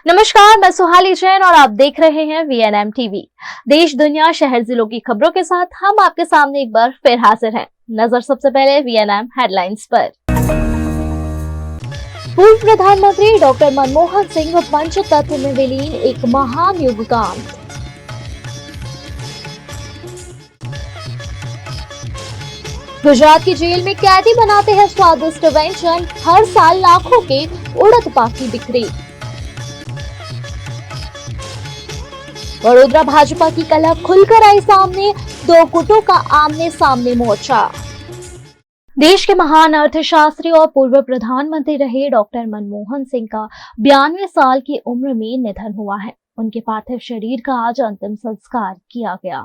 नमस्कार, मैं सुहाली जैन और आप देख रहे हैं वीएनएम टीवी। देश दुनिया शहर जिलों की खबरों के साथ हम आपके सामने एक बार फिर हाजिर हैं। नजर सबसे पहले वीएनएम हेडलाइंस पर। पूर्व प्रधानमंत्री डॉक्टर मनमोहन सिंह पंचतत्व में विलीन, एक महान युगांत। गुजरात की जेल में कैदी बनाते हैं स्वादिष्ट व्यंजन, हर साल लाखों के उड़द पाक की बिक्री। वडोदरा भाजपा की कलह खुलकर आई सामने, दो गुटों का आमने सामने मोर्चा। देश के महान अर्थशास्त्री और पूर्व प्रधानमंत्री रहे डॉक्टर मनमोहन सिंह का 92 साल की उम्र में निधन हुआ है। उनके पार्थिव शरीर का आज अंतिम संस्कार किया गया।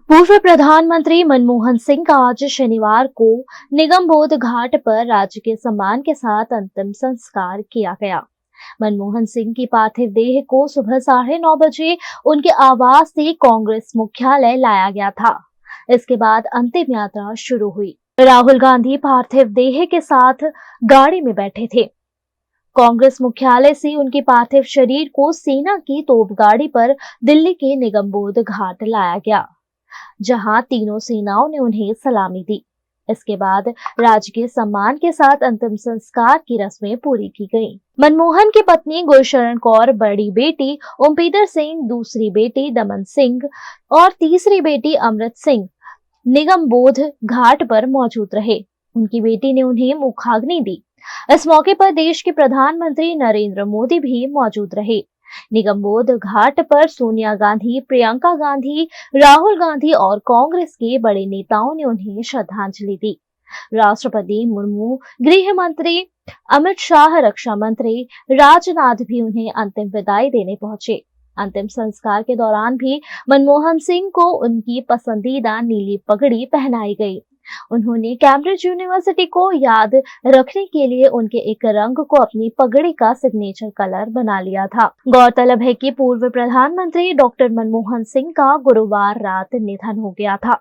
पूर्व प्रधानमंत्री मनमोहन सिंह का आज शनिवार को निगमबोध घाट पर राजकीय सम्मान के साथ अंतिम संस्कार किया गया। मनमोहन सिंह की पार्थिव देह को सुबह 9:30 बजे उनके आवास से कांग्रेस मुख्यालय लाया गया था। इसके बाद अंतिम यात्रा शुरू हुई। राहुल गांधी पार्थिव देह के साथ गाड़ी में बैठे थे। कांग्रेस मुख्यालय से उनके पार्थिव शरीर को सेना की तोपगाड़ी पर दिल्ली के निगमबोध घाट लाया गया, जहां तीनों सेनाओं ने उन्हें सलामी दी। इसके बाद राजकीय सम्मान के साथ अंतिम संस्कार की रस्में पूरी की गईं। मनमोहन की पत्नी गुरशरण कौर, बड़ी बेटी ओमपीतर सिंह, दूसरी बेटी दमन सिंह और तीसरी बेटी अमृत सिंह निगमबोध घाट पर मौजूद रहे। उनकी बेटी ने उन्हें मुखाग्नि दी। इस मौके पर देश के प्रधानमंत्री नरेंद्र मोदी भी मौजूद रहे। निगमबोध घाट पर सोनिया गांधी, प्रियंका गांधी, राहुल गांधी और कांग्रेस के बड़े नेताओं ने उन्हें श्रद्धांजलि दी। राष्ट्रपति मुर्मू, गृह मंत्री अमित शाह, रक्षा मंत्री राजनाथ भी उन्हें अंतिम विदाई देने पहुंचे। अंतिम संस्कार के दौरान भी मनमोहन सिंह को उनकी पसंदीदा नीली पगड़ी पहनाई गई। उन्होंने कैम्ब्रिज यूनिवर्सिटी को याद रखने के लिए उनके एक रंग को अपनी पगड़ी का सिग्नेचर कलर बना लिया था। गौरतलब है कि पूर्व प्रधानमंत्री डॉक्टर मनमोहन सिंह का गुरुवार रात निधन हो गया था।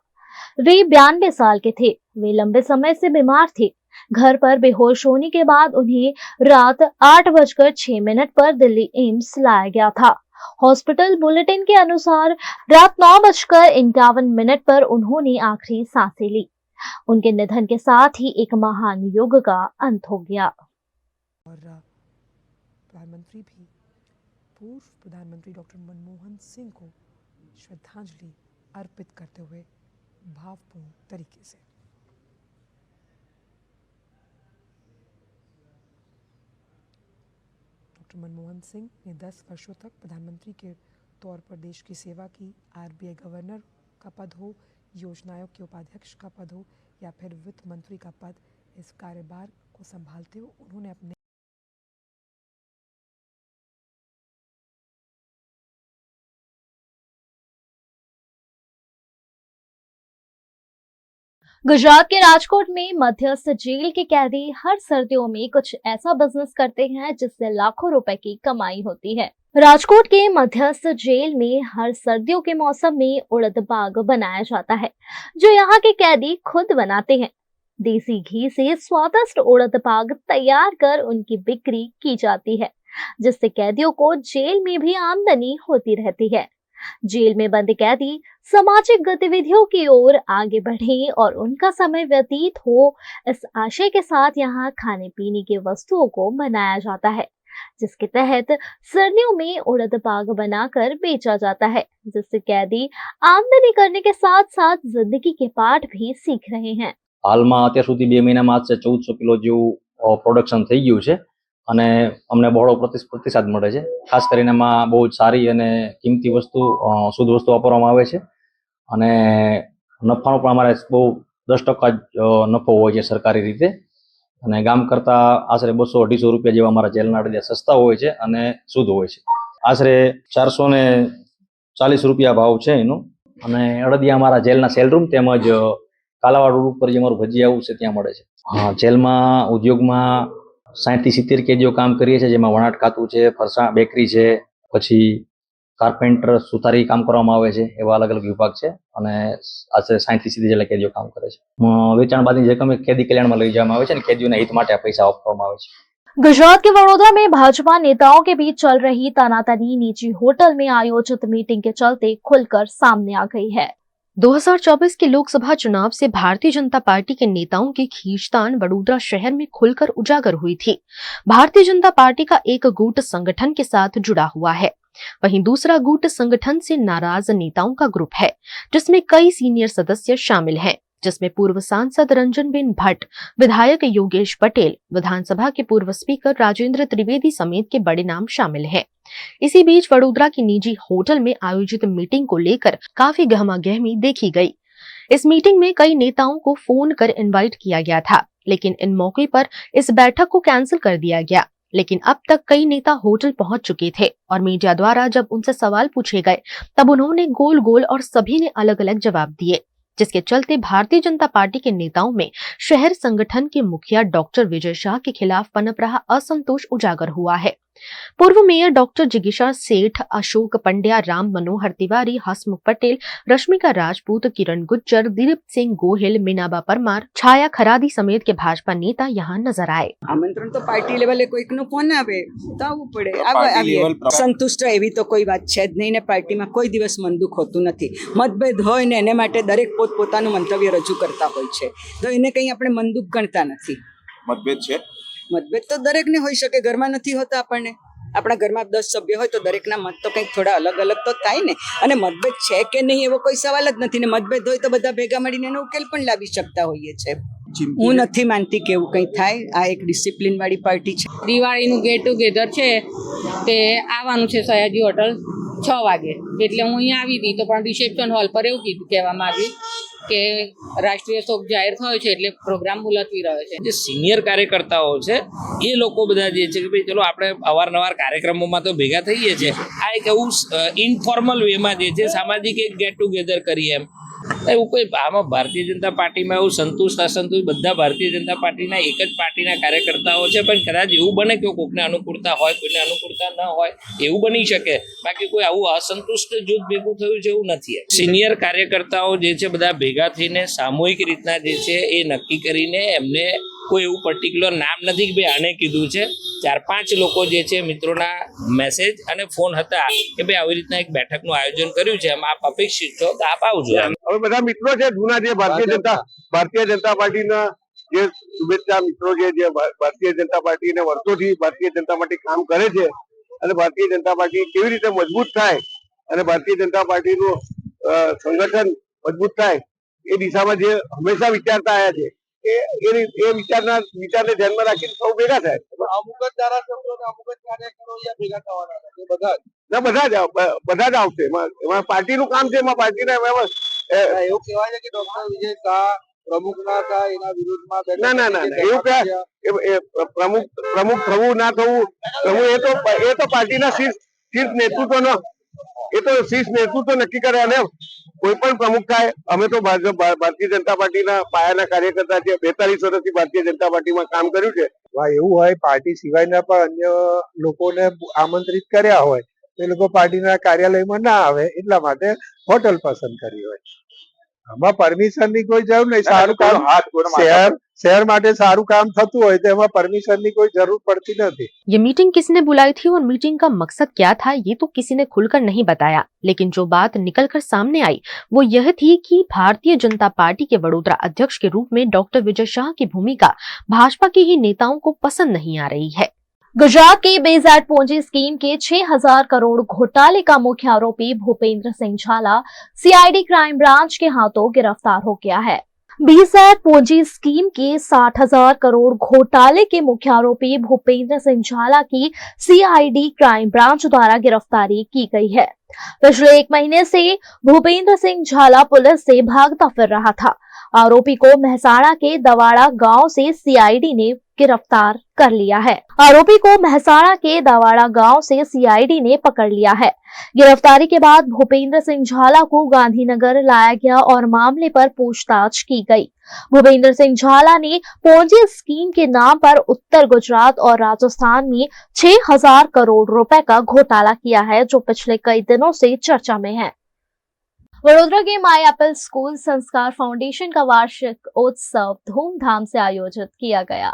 वे 92 साल के थे। वे लंबे समय से बीमार थे। घर पर बेहोश होने के बाद उन्हें रात 8:06 पर दिल्ली एम्स लाया गया था। हॉस्पिटल बुलेटिन के अनुसार रात 9:51 पर उन्होंने आखिरी सांसें ली। उनके निधन के साथ ही एक महान युग का अंत हो गया। और प्रधानमंत्री भी पूर्व प्रधानमंत्री डॉक्टर मनमोहन सिंह को श्रद्धांजलि अर्पित करते हुए भावपूर्ण तरीके से। डॉक्टर मनमोहन सिंह ने 10 वर्षों तक प्रधानमंत्री के तौर पर देश की सेवा की। आरबीआई गवर्नर का पद हो, योजना आयोग के उपाध्यक्ष का पद हो या फिर वित्त मंत्री का पद, इस कार्यभार को संभालते हुए उन्होंने अपने गुजरात के राजकोट में मध्यस्थ जेल के कैदी हर सर्दियों में कुछ ऐसा बिजनेस करते हैं जिससे लाखों रुपए की कमाई होती है। राजकोट के मध्यस्थ जेल में हर सर्दियों के मौसम में उड़द पाक बनाया जाता है, जो यहाँ के कैदी खुद बनाते हैं। देसी घी से स्वादिष्ट उड़द पाक तैयार कर उनकी बिक्री की जाती है, जिससे कैदियों को जेल में भी आमदनी होती रहती है। जेल में बंद कैदी सामाजिक गतिविधियों की ओर आगे बढ़े और उनका समय व्यतीत हो, इस आशय के साथ यहाँ खाने पीने की वस्तुओं को बनाया जाता है, जिसके तहत सर्दियों में उड़द पाक बनाकर बेचा जाता है, जिससे कैदी आमदनी करने के साथ साथ जिंदगी के पाठ भी सीख रहे हैं। हाल में अत्यार सुधी 2 महीनामां ज 1400 किलो जेवुं प्रोडक्शन थई गयुं छे અને અમને બહોળો પ્રતિસાદ મળે છે। ખાસ કરીને એમાં બહુ સારી અને કિંમતી વસ્તુ, શુદ્ધ વસ્તુ વાપરવામાં આવે છે અને નફાનો પણ અમારે બહુ 10% નફો હોય છે સરકારી રીતે અને ગામ કરતાં આશરે 200-250 રૂપિયા જેવા અમારા જેલના અડદિયા સસ્તા હોય છે અને શુદ્ધ હોય છે। આશરે 440 રૂપિયા ભાવ છે એનો અને અડદિયા અમારા જેલના સેલરૂમ તેમજ કાલાવાડ રોડ ઉપર જે અમારું ભજીયા હાઉસ છે ત્યાં મળે છે। જેલમાં ઉદ્યોગમાં 60 થી 70 કેદીઓ કામ કરીએ છીએ, જેમાં વણાટ ખાતું છે, ફરસાણ બેકરી છે, પછી કાર્પેન્ટર સુથારી કામ કરવામાં આવે છે, એવા અલગ અલગ વિભાગ છે અને આશરે 60 થી 70 જેટલા કેદીઓ કામ કરે છે। વેચાણ બાદની જે રકમ કેદી કલ્યાણમાં લઈ જવામાં આવે છે અને કેદીઓના હિત માટે આ પૈસા આપવામાં આવે છે। गुजरात के वडोदरा में भाजपा नेताओं के बीच चल रही तनातनी निजी होटल में आयोजित मीटिंग के चलते खुलकर सामने आ गई है। 2024 के लोकसभा चुनाव से भारतीय जनता पार्टी के नेताओं की खींचतान वडोदरा शहर में खुलकर उजागर हुई थी। भारतीय जनता पार्टी का एक गुट संगठन के साथ जुड़ा हुआ है, वहीं दूसरा गुट संगठन से नाराज नेताओं का ग्रुप है, जिसमें कई सीनियर सदस्य शामिल हैं, जिसमें पूर्व सांसद रंजनबेन भट्ट, विधायक योगेश पटेल, विधानसभा के पूर्व स्पीकर राजेंद्र त्रिवेदी समेत के बड़े नाम शामिल हैं। इसी बीच वडोदरा की निजी होटल में आयोजित मीटिंग को लेकर काफी गहमागहमी देखी गई। इस मीटिंग में कई नेताओं को फोन कर इनवाइट किया गया था, लेकिन इन मौके पर इस बैठक को कैंसिल कर दिया गया। लेकिन अब तक कई नेता होटल पहुंच चुके थे और मीडिया द्वारा जब उनसे सवाल पूछे गए तब उन्होंने गोल गोल और सभी ने अलग अलग जवाब दिए, जिसके चलते भारतीय जनता पार्टी के नेताओं में शहर संगठन के मुखिया डॉक्टर विजय शाह के खिलाफ पनप रहा असंतोष उजागर हुआ है। पूर्व मेयर डॉक्टर जिगीशा सेठ, अशोक पंड्या, राम मनोहर तिवारी, हसमुख पटेल, रश्मिका राजपूत, किरण गुज्जर, दिलीप सिंह गोहिल, मीनाबा परमार, छाया खरादी समेत के भाजपा नेता यहाँ नजर आए। आमंत्रण तो पार्टी लेवले कोईकनो फोन आवे तो आवવું પડે આવીએ સંતુષ્ટ એવી તો કોઈ વાત છે જ નહીં ને પાર્ટીમાં કોઈ દિવસ મન દુખ હોતું નથી। મતભેદ હોય ને એને માટે દરેક પોતપોતાનું મંતવ્ય રજૂ કરતા હોય છે, તો એને કંઈ આપણે મન દુખ ગણતા નથી। મતભેદ છે, મતભેદ તો દરેકને હોઈ શકે, ઘરમાં નથી હોતા આપણને। આપણા ઘરમાં 10 સભ્ય હોય તો દરેકના મત તો કંઈક થોડા અલગ અલગ તો થાય ને, અને મતભેદ છે કે નહીં એવો કોઈ સવાલ જ નથી ને। મતભેદ હોય તો બધા ભેગા મળીને એનો ઉકેલ પણ લાવી શકતા હોઈએ છે। હું નથી માનતી કે એવું કંઈ થાય। આ એક ડિસિપ્લિન વાળી પાર્ટી છે। દિવાળીનું ગેટ ટુગેધર છે તે આવવાનું છે સયાજી હોટલ 6 વાગે, એટલે હું અહીંયા આવી હતી તો પણ રિસેપ્શન હોલ પર એવું કહેવામાં આવ્યું કે રાષ્ટ્રીય શોક જાહેર થયો છે એટલે પ્રોગ્રામ મુલતવી રહ્યો છે। જે સિનિયર કાર્યકર્તાઓ છે એ લોકો બધા જે છે કે ભાઈ ચલો આપણે અવારનવાર કાર્યક્રમોમાં તો ભેગા થઈએ છીએ, આ એક એવું ઇનફોર્મલ વેમાં જે છે સામાજિક એક ગેટ ટુગેધર કરીએ એમ એવું કોઈ આમાં ભારતીય જનતા પાર્ટીમાં એવું સંતુષ્ટ અસંતુષ્ટ બધા ભારતીય જનતા પાર્ટીના એક જ પાર્ટીના કાર્યકર્તાઓ છે, પણ કદાચ એવું બને કે કોઈકને અનુકૂળતા હોય કોઈને અનુકૂળતા ન હોય એવું બની શકે, બાકી કોઈ આવું અસંતુષ્ટ જૂથ ભેગું થયું છે એવું નથી। સિનિયર કાર્યકર્તાઓ જે છે બધા ભેગા થઈને સામૂહિક રીતના જે છે એ નક્કી કરીને એમને કોઈ એવું પર્ટિક્યુલર નામ નથી કે ભાઈ આને કીધું છે, 4-5 લોકો જે છે મિત્રોના મેસેજ અને ફોન હતા કે ભાઈ આવી રીતના એક બેઠકનું આયોજન કર્યું છે, એમ આપ અપેક્ષિત છો તો આપ આવજો। હવે બધા મિત્રો છે જૂના જે ભારતીય જનતા પાર્ટીના જે શુભેચ્છા મિત્રો છે, જે ભારતીય જનતા પાર્ટીને વર્ષોથી ભારતીય જનતા પાર્ટી કામ કરે છે અને ભારતીય જનતા પાર્ટી કેવી રીતે મજબૂત થાય અને ભારતીય જનતા પાર્ટીનું સંગઠન મજબૂત થાય એ દિશામાં જે હંમેશા વિચારતા આવ્યા છે એ વિચારને ધ્યાનમાં રાખીને સૌ ભેગા થાય। અમુક જ ધારાસભ્યો ને અમુક જ કાર્યકરો ભેગા થવાના છે, બધા જ આવશે। એમાં પાર્ટીનું કામ છે, એમાં પાર્ટીના એવું કહેવાય છે કે ડોક્ટર વિજય શાહ પ્રમુખ ના થાય એના વિરુદ્ધમાં ના એવું પ્રમુખ થવું ના થવું એ તો પાર્ટીના શીર્ષ નેતૃત્વનો શીર્ષ નેતૃત્વ નક્કી કરે અને કોઈ પણ પ્રમુખ થાય। અમે તો ભારતીય જનતા પાર્ટીના પાયાના કાર્યકર્તા છે, 42 વર્ષથી ભારતીય જનતા પાર્ટીમાં કામ કર્યું છે। એવું હોય પાર્ટી સિવાયના પણ અન્ય લોકોને આમંત્રિત કર્યા હોય એ લોકો પાર્ટીના કાર્યાલયમાં ના આવે એટલા માટે હોટલ પસંદ કરી હોય। આમાં પરમિશનની કોઈ જરૂર નહીં, સારું કામ शहर માટે સારું કામ થતું હોય તો એમાં પરમિશનની કોઈ જરૂર પડતી નથી। ये मीटिंग किसने बुलाई थी और मीटिंग का मकसद क्या था ये तो किसी ने खुलकर नहीं बताया, लेकिन जो बात निकलकर सामने आई वो यह थी कि भारतीय जनता पार्टी के वडोदरा अध्यक्ष के रूप में डॉक्टर विजय शाह की भूमिका भाजपा के ही नेताओं को पसंद नहीं आ रही है। गुजरात के बेजेड पूंजी स्कीम के 6,000 करोड़ घोटाले का मुख्य आरोपी भूपेंद्र सिंह झाला सीआईडी क्राइम ब्रांच के हाथों गिरफ्तार हो गया है। बेजेड पूंजी स्कीम के 60,000 करोड़ घोटाले के मुख्य आरोपी भूपेंद्र सिंह झाला की सीआईडी क्राइम ब्रांच द्वारा गिरफ्तारी की गई है। पिछले 1 महीने से भूपेंद्र सिंह झाला पुलिस से भागता फिर रहा था। आरोपी को मेहसाणा के दवाड़ा गांव से सीआईडी ने गिरफ्तार कर लिया है। आरोपी को मेहसाणा के दवाड़ा गांव से सीआईडी ने पकड़ लिया है। गिरफ्तारी के बाद भूपेंद्र सिंह झाला को गांधीनगर लाया गया और मामले पर पूछताछ की गई। भूपेंद्र सिंह झाला ने पोंजी स्कीम के नाम पर उत्तर गुजरात और राजस्थान में 6,000 करोड़ रुपए का घोटाला किया है, जो पिछले कई दिनों से चर्चा में है। वडोदरा के माई एप्पल स्कूल संस्कार फाउंडेशन का वार्षिक उत्सव धूमधाम से आयोजित किया गया।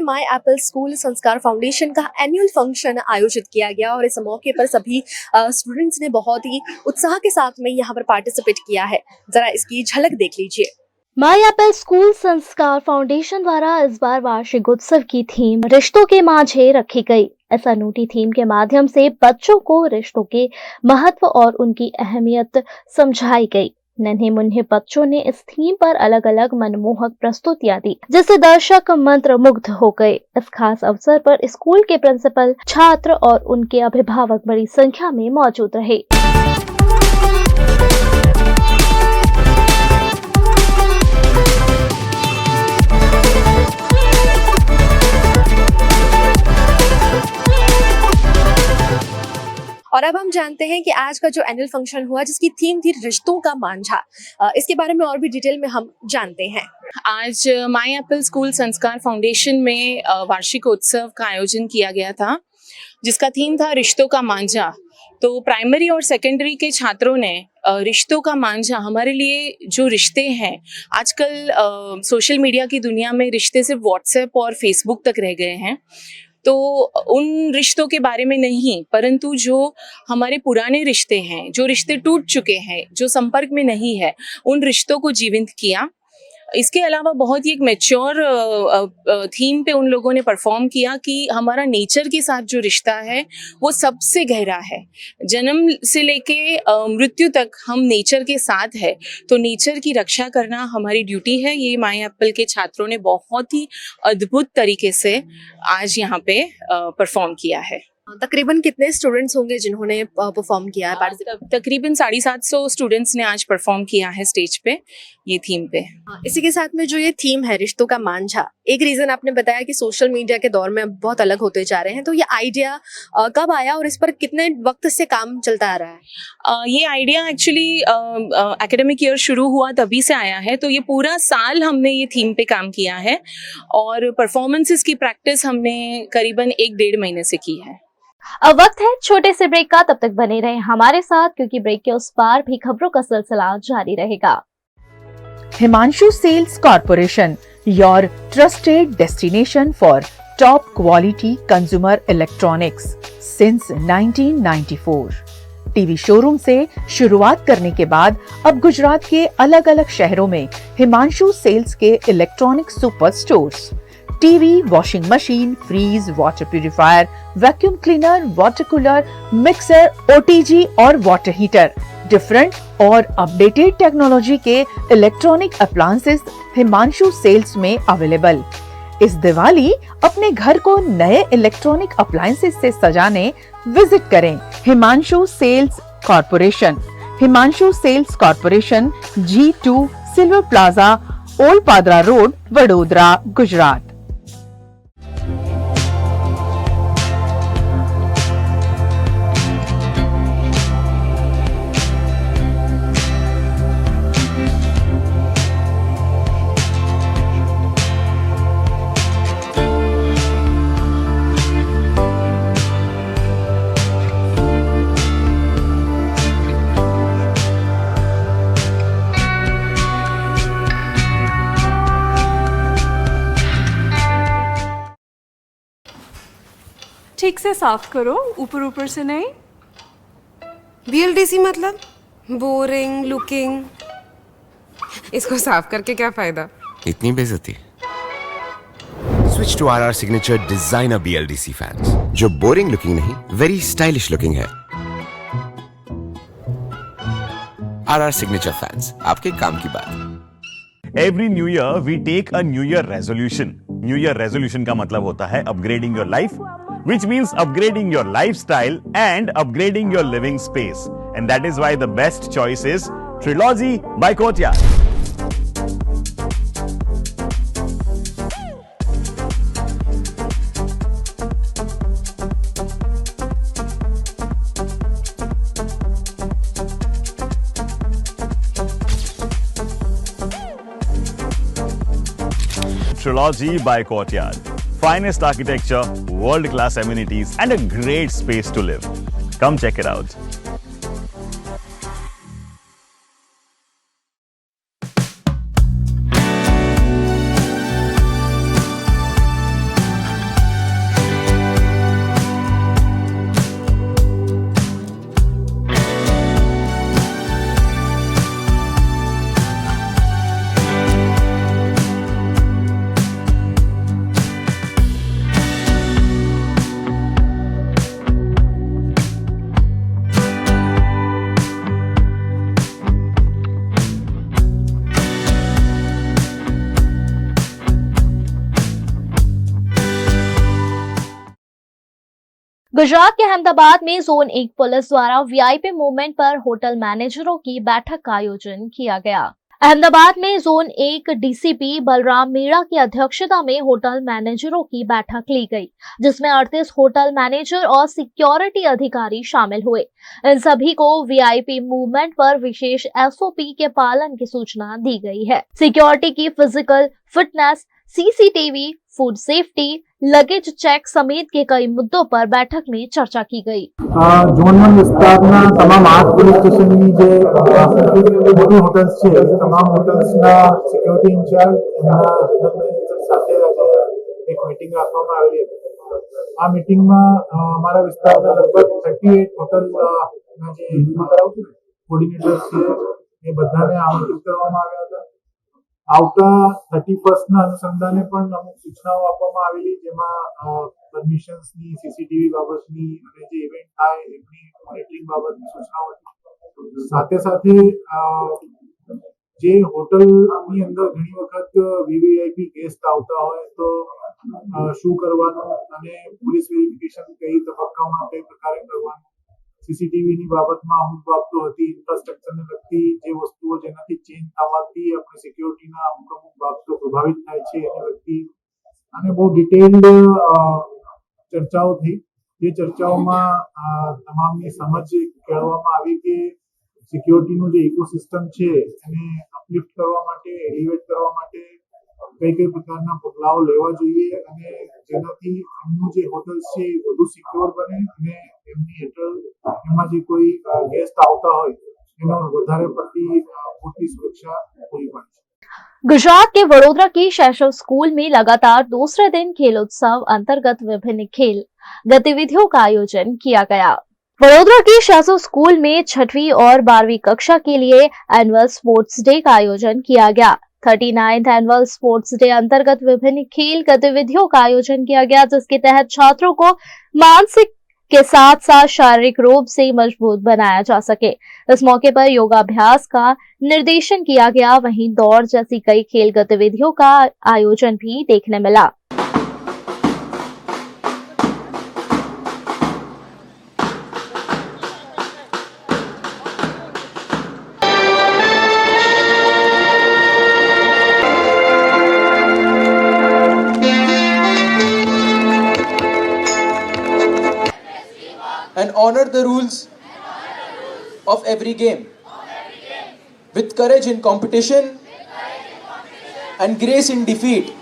माय एप्पल स्कूल संस्कार फाउंडेशन का एनुअल फंक्शन आयोजित किया गया और इस मौके पर सभी स्टूडेंट्स ने बहुत ही उत्साह के साथ में यहाँ पर पार्टिसिपेट किया है। जरा इसकी झलक देख लीजिए। माय एप्पल स्कूल संस्कार फाउंडेशन द्वारा इस बार वार्षिक उत्सव की थीम रिश्तों के माझे रखी गई। इस अनूठी थीम के माध्यम से बच्चों को रिश्तों के महत्व और उनकी अहमियत समझाई गई। नन्हे मुन्ने बच्चों ने इस थीम पर अलग अलग मनमोहक प्रस्तुतियां दी, जिससे दर्शक मंत्रमुग्ध हो गए। इस खास अवसर पर स्कूल के प्रिंसिपल, छात्र और उनके अभिभावक बड़ी संख्या में मौजूद रहे। और अब हम जानते हैं कि आज का जो एनुअल फंक्शन हुआ जिसकी थीम थी रिश्तों का मांझा, इसके बारे में और भी डिटेल में हम जानते हैं। आज माय एप्पल स्कूल संस्कार फाउंडेशन में वार्षिक उत्सव का आयोजन किया गया था, जिसका थीम था रिश्तों का मांझा। तो प्राइमरी और सेकेंडरी के छात्रों ने रिश्तों का मांझा, हमारे लिए जो रिश्ते हैं आजकल सोशल मीडिया की दुनिया में रिश्ते सिर्फ व्हाट्सएप और फेसबुक तक रह गए हैं, तो उन रिश्तों के बारे में नहीं, परंतु जो हमारे पुराने रिश्ते हैं, जो रिश्ते टूट चुके हैं, जो संपर्क में नहीं है, उन रिश्तों को जीवंत किया। इसके अलावा बहुत ही एक मैच्योर थीम पे उन लोगों ने परफॉर्म किया कि हमारा नेचर के साथ जो रिश्ता है वो सबसे गहरा है। जन्म से लेके मृत्यु तक हम नेचर के साथ है, तो नेचर की रक्षा करना हमारी ड्यूटी है। ये माय एप्पल के छात्रों ने बहुत ही अद्भुत तरीके से आज यहाँ पे परफॉर्म किया है। तकरीबन कितने स्टूडेंट्स होंगे जिन्होंने परफॉर्म किया है? तकरीबन 750 स्टूडेंट्स ने आज परफॉर्म किया है स्टेज पे ये थीम पे। इसी के साथ में जो ये थीम है रिश्तों का मांझा, एक रीजन आपने बताया कि सोशल मीडिया के दौर में बहुत अलग होते जा रहे हैं, तो ये आइडिया कब आया और इस पर कितने वक्त से काम चलता आ रहा है? ये आइडिया एक्चुअली एकेडमिक ईयर शुरू हुआ तभी से आया है, तो ये पूरा साल हमने ये थीम पे काम किया है और परफॉर्मेंसेस की प्रैक्टिस हमने करीबन 1-1.5 महीने से की है। अब वक्त है छोटे से ब्रेक का, तब तक बने रहें हमारे साथ क्योंकि ब्रेक के उस पार भी खबरों का सिलसिला जारी रहेगा। Himanshu sales corporation, your trusted destination for top quality consumer electronics since 1994। TV showroom से शुरुआत करने के बाद अब गुजरात के अलग अलग शहरों में हिमांशु सेल्स के electronic super stores, TV, washing machine, fridge, water purifier, vacuum cleaner, water cooler, mixer, OTG और वाटर हीटर, डिफरेंट और अपडेटेड टेक्नोलॉजी के इलेक्ट्रॉनिक अप्लायंसेस हिमांशु सेल्स में अवेलेबल। इस दिवाली अपने घर को नए इलेक्ट्रॉनिक अप्लायंसेस से सजाने विजिट करें Himanshu sales Corporation. Himanshu sales Corporation, G2 Silver Plaza, Old Padra Road, Vadodara, Gujarat. ठीक से साफ करो, ऊपर ऊपर से नहीं। BLDC मतलब बोरिंग लुकिंग, इसको साफ करके क्या फायदा? इतनी बेइज्जती। Switch to RR signature designer BLDC fans, जो बोरिंग लुकिंग नहीं, वेरी स्टाइलिश लुकिंग है। RR सिग्नेचर फैंस, आपके काम की बात। Every new year we take a new year resolution. New year resolution का मतलब होता है upgrading your life, which means upgrading your lifestyle and upgrading your living space. And that is why the best choice is Trilogy by Courtyard. Trilogy by Courtyard. Finest architecture, world-class amenities, and a great space to live. Come check it out. Gujarat के अहमदाबाद में zone 1 police द्वारा VIP movement पर hotel मैनेजरों की बैठक का आयोजन किया गया। अहमदाबाद में जोन 1 डीसीपी बलराम मीणा की अध्यक्षता में होटल मैनेजरों की बैठक ली गई, जिसमें 38 होटल मैनेजर और सिक्योरिटी अधिकारी शामिल हुए। इन सभी को वीआईपी मूवमेंट पर विशेष एसओपी के पालन की सूचना दी गई है। सिक्योरिटी की physical fitness, CCTV, food safety, luggage check समेत के कई मुद्दों पर बैठक में चर्चा की गई। ઝોન 1 વિસ્તારના તમામ 8 પોલીસ સ્ટેશનની જે મોટી હોટલ્સ છે, તમામ હોટલ્સના સિક્યોરિટી ઇન્ચાર્જ એમના જનરલ મેનેજર સાથે આજે એક મીટિંગ રાખવામાં આવેલી હતી। આ મીટિંગમાં અમારા વિસ્તારના લગભગ 38 હોટલના જે કોર્ડિનેટર્સ છે એ બધાને આમંત્રિત કરવામાં આવ્યા હતા। આવતા 31 ના અનુસંધાને પણ અમુક સૂચનાઓ આપવામાં આવેલી, જેમાં પરમિશન્સની, સીસીટીવી બાબતની અને જે ઇવેન્ટ થાય એમની મોનિટરિંગ બાબતની સૂચનાઓ હતી। સાથે સાથે જે હોટલની અંદર ઘણી વખત વીવીઆઈપી ગેસ્ટ આવતા હોય તો શું કરવાનું અને પોલીસ વેરિફિકેશન કઈ તબક્કામાં કઈ પ્રકારે કરવાનું, સીસીટીવીની બાબતમાં અમુક બાબતો હતી, ઇન્ફ્રાસ્ટ્રક્ચરને લગતી જે વસ્તુઓ જેનાથી ચેન્જ થવાથી આપણી સિક્યોરિટીના અમુક બાબતો પ્રભાવિત થાય છે એને લગતી અને બહુ ડિટેલ્ડ ચર્ચાઓ થઈ। જે ચર્ચાઓમાં તમામની સમજ કેળવવામાં આવી કે સિક્યોરિટીનું જે ઇકોસિસ્ટમ છે એને અપલિફ્ટ કરવા માટે, એલિવેટ કરવા માટે કઈ પ્રકારના પગલાઓ લેવા જોઈએ અને જેનાથી એમનું જે હોટલ્સ છે એ વધુ સિક્યોર બને અને એમની હેઠળ એમાં જે કોઈ ગેસ્ટ આવતા હોય એનો વધારે પડતી પૂરતી સુરક્ષા પૂરી પાડે। गुजरात के वडोदरा की शैशव स्कूल में लगातार दूसरे दिन खेलोत्सव अंतर्गत विभिन्न खेल गतिविधियों का आयोजन किया गया। वडोदरा की शैशव स्कूल में 6वीं और 12वीं कक्षा के लिए एनुअल स्पोर्ट्स डे का आयोजन किया गया। 39th एनुअल स्पोर्ट्स डे अंतर्गत विभिन्न खेल गतिविधियों का आयोजन किया गया, जिसके तहत छात्रों को मानसिक के साथ साथ शारीरिक रूप से मजबूत बनाया जा सके। इस मौके पर योगाभ्यास का निर्देशन किया गया। वहीं दौड़ जैसी कई खेल गतिविधियों का आयोजन भी देखने मिला। And honor the rules of every game with courage in competition and grace in defeat.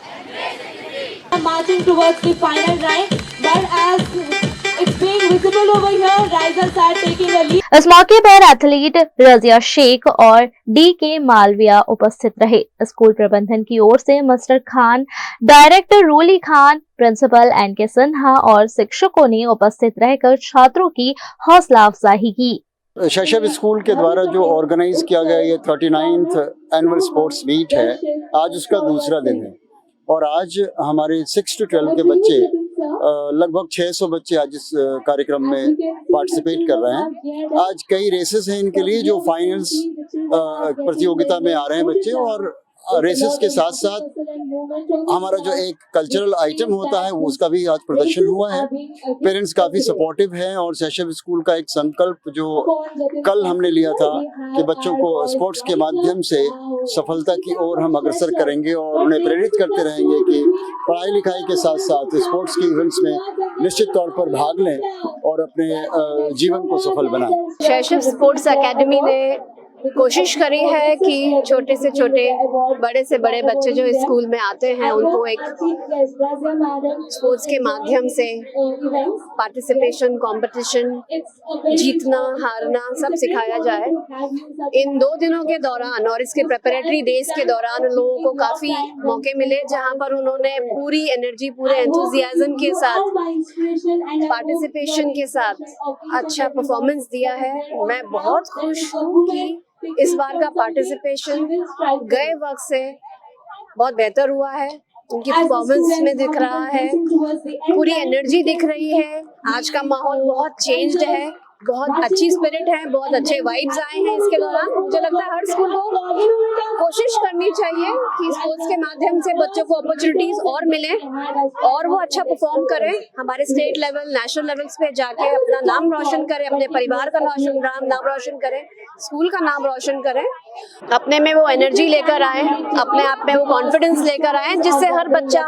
Marching towards the final line, but as it's being visible over here, risers are taking a lead. इस मौके पर athlete Razia Sheikh और D के मालविया उपस्थित रहे। School प्रबंधन की ओर से मस्टर खान, डायरेक्टर रोली खान, प्रिंसिपल एनके सिन्हा और शिक्षकों ने उपस्थित रहकर छात्रों की हौसला अफजाई की। शैशव स्कूल के द्वारा जो ऑर्गेनाइज किया गया ये 39th एनुअल स्पोर्ट्स मीट है, आज उसका दूसरा दिन है और आज हमारे 6 to 12 के बच्चे लगभग 600 बच्चे आज इस कार्यक्रम में पार्टिसिपेट कर रहे हैं। आज कई रेसेस हैं इनके लिए जो फाइनल्स प्रतियोगिता में आ रहे हैं बच्चे, और रेसेस के साथ साथ हमारा जो एक कल्चरल आइटम होता है वो उसका भी आज प्रदर्शन हुआ है। पेरेंट्स काफ़ी सपोर्टिव हैं और शैशव स्कूल का एक संकल्प जो कल हमने लिया था कि बच्चों को स्पोर्ट्स के माध्यम से सफलता की ओर हम अग्रसर करेंगे और उन्हें प्रेरित करते रहेंगे कि पढ़ाई लिखाई के साथ साथ स्पोर्ट्स के इवेंट्स में निश्चित तौर पर भाग लें और अपने जीवन को सफल बनाएं। शैशव स्पोर्ट्स एकेडमी ने कोशिश करी है कि छोटे से छोटे, बड़े से बड़े बच्चे जो स्कूल में आते हैं उनको एक स्पोर्ट्स के माध्यम से पार्टिसिपेशन, कंपटीशन, जीतना हारना सब सिखाया जाए। इन 2 दिनों के दौरान और इसके प्रेपरेटरी डेज के दौरान लोगों को काफ़ी मौके मिले जहां पर उन्होंने पूरी एनर्जी, पूरे एंथुजियाज्म के साथ, पार्टिसिपेशन के साथ अच्छा परफॉर्मेंस दिया है। मैं बहुत खुश हूँ कि इस बार का पार्टिसिपेशन गए वक्त से बहुत बेहतर हुआ है। उनकी परफॉर्मेंस में दिख रहा है, पूरी एनर्जी दिख रही है। आज का माहौल बहुत चेंज्ड है। बहुत अच्छी स्पिरिट है, बहुत अच्छे वाइब्स आए हैं इसके दौरान। मुझे लगता है हर स्कूल को कोशिश करनी चाहिए कि स्पोर्ट्स के माध्यम से बच्चों को अपॉर्चुनिटीज और मिले और वो अच्छा परफॉर्म करें, हमारे स्टेट लेवल, नेशनल लेवल्स पे जाके अपना नाम रोशन करें, अपने परिवार का नाम रोशन करें, स्कूल का नाम रोशन करें, अपने में वो एनर्जी लेकर आए, अपने आप में वो कॉन्फिडेंस लेकर आए, जिससे हर बच्चा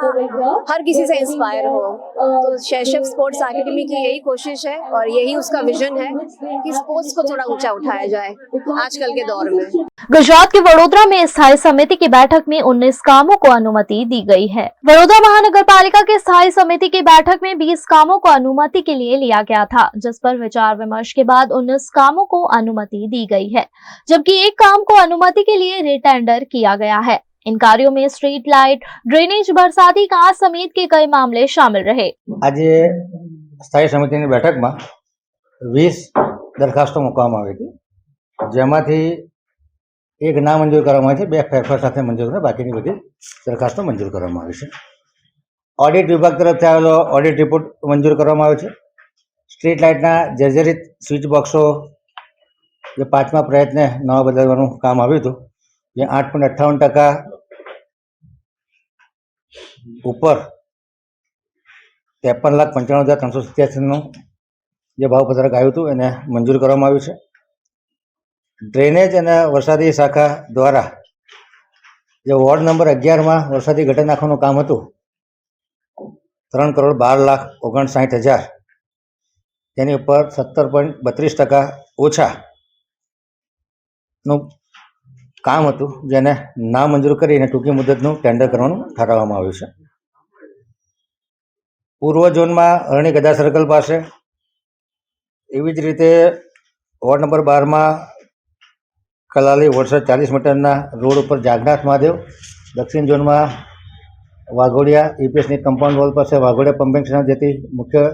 हर किसी से इंस्पायर हो। तो शैशव स्पोर्ट्स एकेडमी की यही कोशिश है और यही उसका विजन है कि स्पोर्ट्स को थोड़ा ऊंचा उठाया जाए आजकल के दौर में। गुजरात के वडोदरा में स्थायी समिति की बैठक में 19 कामों को अनुमति दी गई है। वडोदरा महानगर पालिका के स्थायी समिति की बैठक में 20 कामों को अनुमति के लिए लिया गया था, जिस पर विचार विमर्श के बाद 19 कामों को अनुमति दी गई है, जबकि एक काम को अनुमति के लिए रिटेंडर किया गया है। इन कार्यों में स्ट्रीट लाइट, ड्रेनेज, बरसाती कांच समेत के कई मामले शामिल रहे। आज स्थायी समिति की बैठक में 20 दरखास्तों मुकવામાં આવી હતી, જેમાંથી એક નામંજૂર કરવામાં આવી છે, 2 ફેરફાર સાથે મંજૂર છે, બાકીની બધી દરખાસ્તો મંજૂર કરવામાં આવી છે। ઓડિટ વિભાગ તરફથી આવેલો ઓડિટ રિપોર્ટ મંજૂર કરવામાં આવ્યો છે। સ્ટ્રીટ લાઇટના જર્જરિત સ્વિચ બોક્સો જે 5મા પ્રયત્ને નવા બદલવાનું કામ આવ્યું હતું, જે 8.58% ઉપર 53,95,387નું જે ભાવપત્રક આવ્યું હતું એને મંજૂર કરવામાં આવ્યું છે। ડ્રેનેજ અને વરસાદી શાખા દ્વારા જે વોર્ડ નંબર 11માં વરસાદી ગટર નાખવાનું કામ હતું 3,12,59,000 તેની ઉપર 17.32% ઓછાનું કામ હતું, જેને ના મંજૂર કરીને ટૂંકી મુદતનું ટેન્ડર કરવાનું ઠરાવવામાં આવ્યું છે। પૂર્વ ઝોનમાં અરણી ગદા સર્કલ પાસે, એવી જ રીતે વોર્ડ નંબર 12માં કલાલી વોટસર 40 મીટરના રોડ ઉપર જાગનાથ મહાદેવ, દક્ષિણ ઝોનમાં વાઘોડિયા ઈપીએસની કમ્પાઉન્ડ વોલ પાસે વાઘોડિયા પમ્પિંગ સ્ટેશન જતી મુખ્ય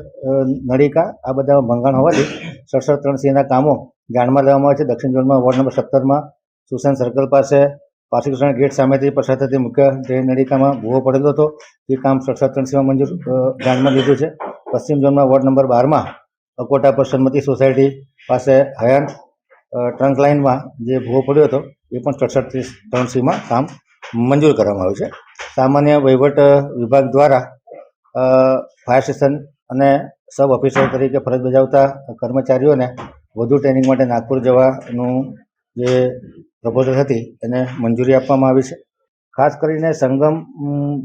નળિકા, આ બધા ભંગાણ હોવાથી 67-3C ના કામો ધ્યાનમાં લેવામાં આવે છે। દક્ષિણ ઝોનમાં વોર્ડ નંબર 17માં સુસન સર્કલ પાસે પાર્સિકુશન ગેટ સામેથી પસાર થતી મુખ્ય ડ્રેન નળિકામાં ભૂવો પડેલો હતો, એ કામ 67-3Cમાં મંજૂર ધ્યાનમાં લીધું છે। પશ્ચિમ ઝોનમાં વોર્ડ નંબર 12માં અકોટા પર સન્મતિ સોસાયટી પાસે હયાન ટ્રંક લાઇનમાં જે ભૂવો પડ્યો હતો એ પણ 67-3Cમાં કામ મંજૂર કરવામાં આવ્યું છે। સામાન્ય વહીવટ વિભાગ દ્વારા ફાયર સ્ટેશન અને સબ ઓફિસર તરીકે ફરજ બજાવતા કર્મચારીઓને વધુ ટ્રેનિંગ માટે નાગપુર જવાનું જે પ્રપોઝલ હતી એને મંજૂરી આપવામાં આવી છે। ખાસ કરીને સંગમ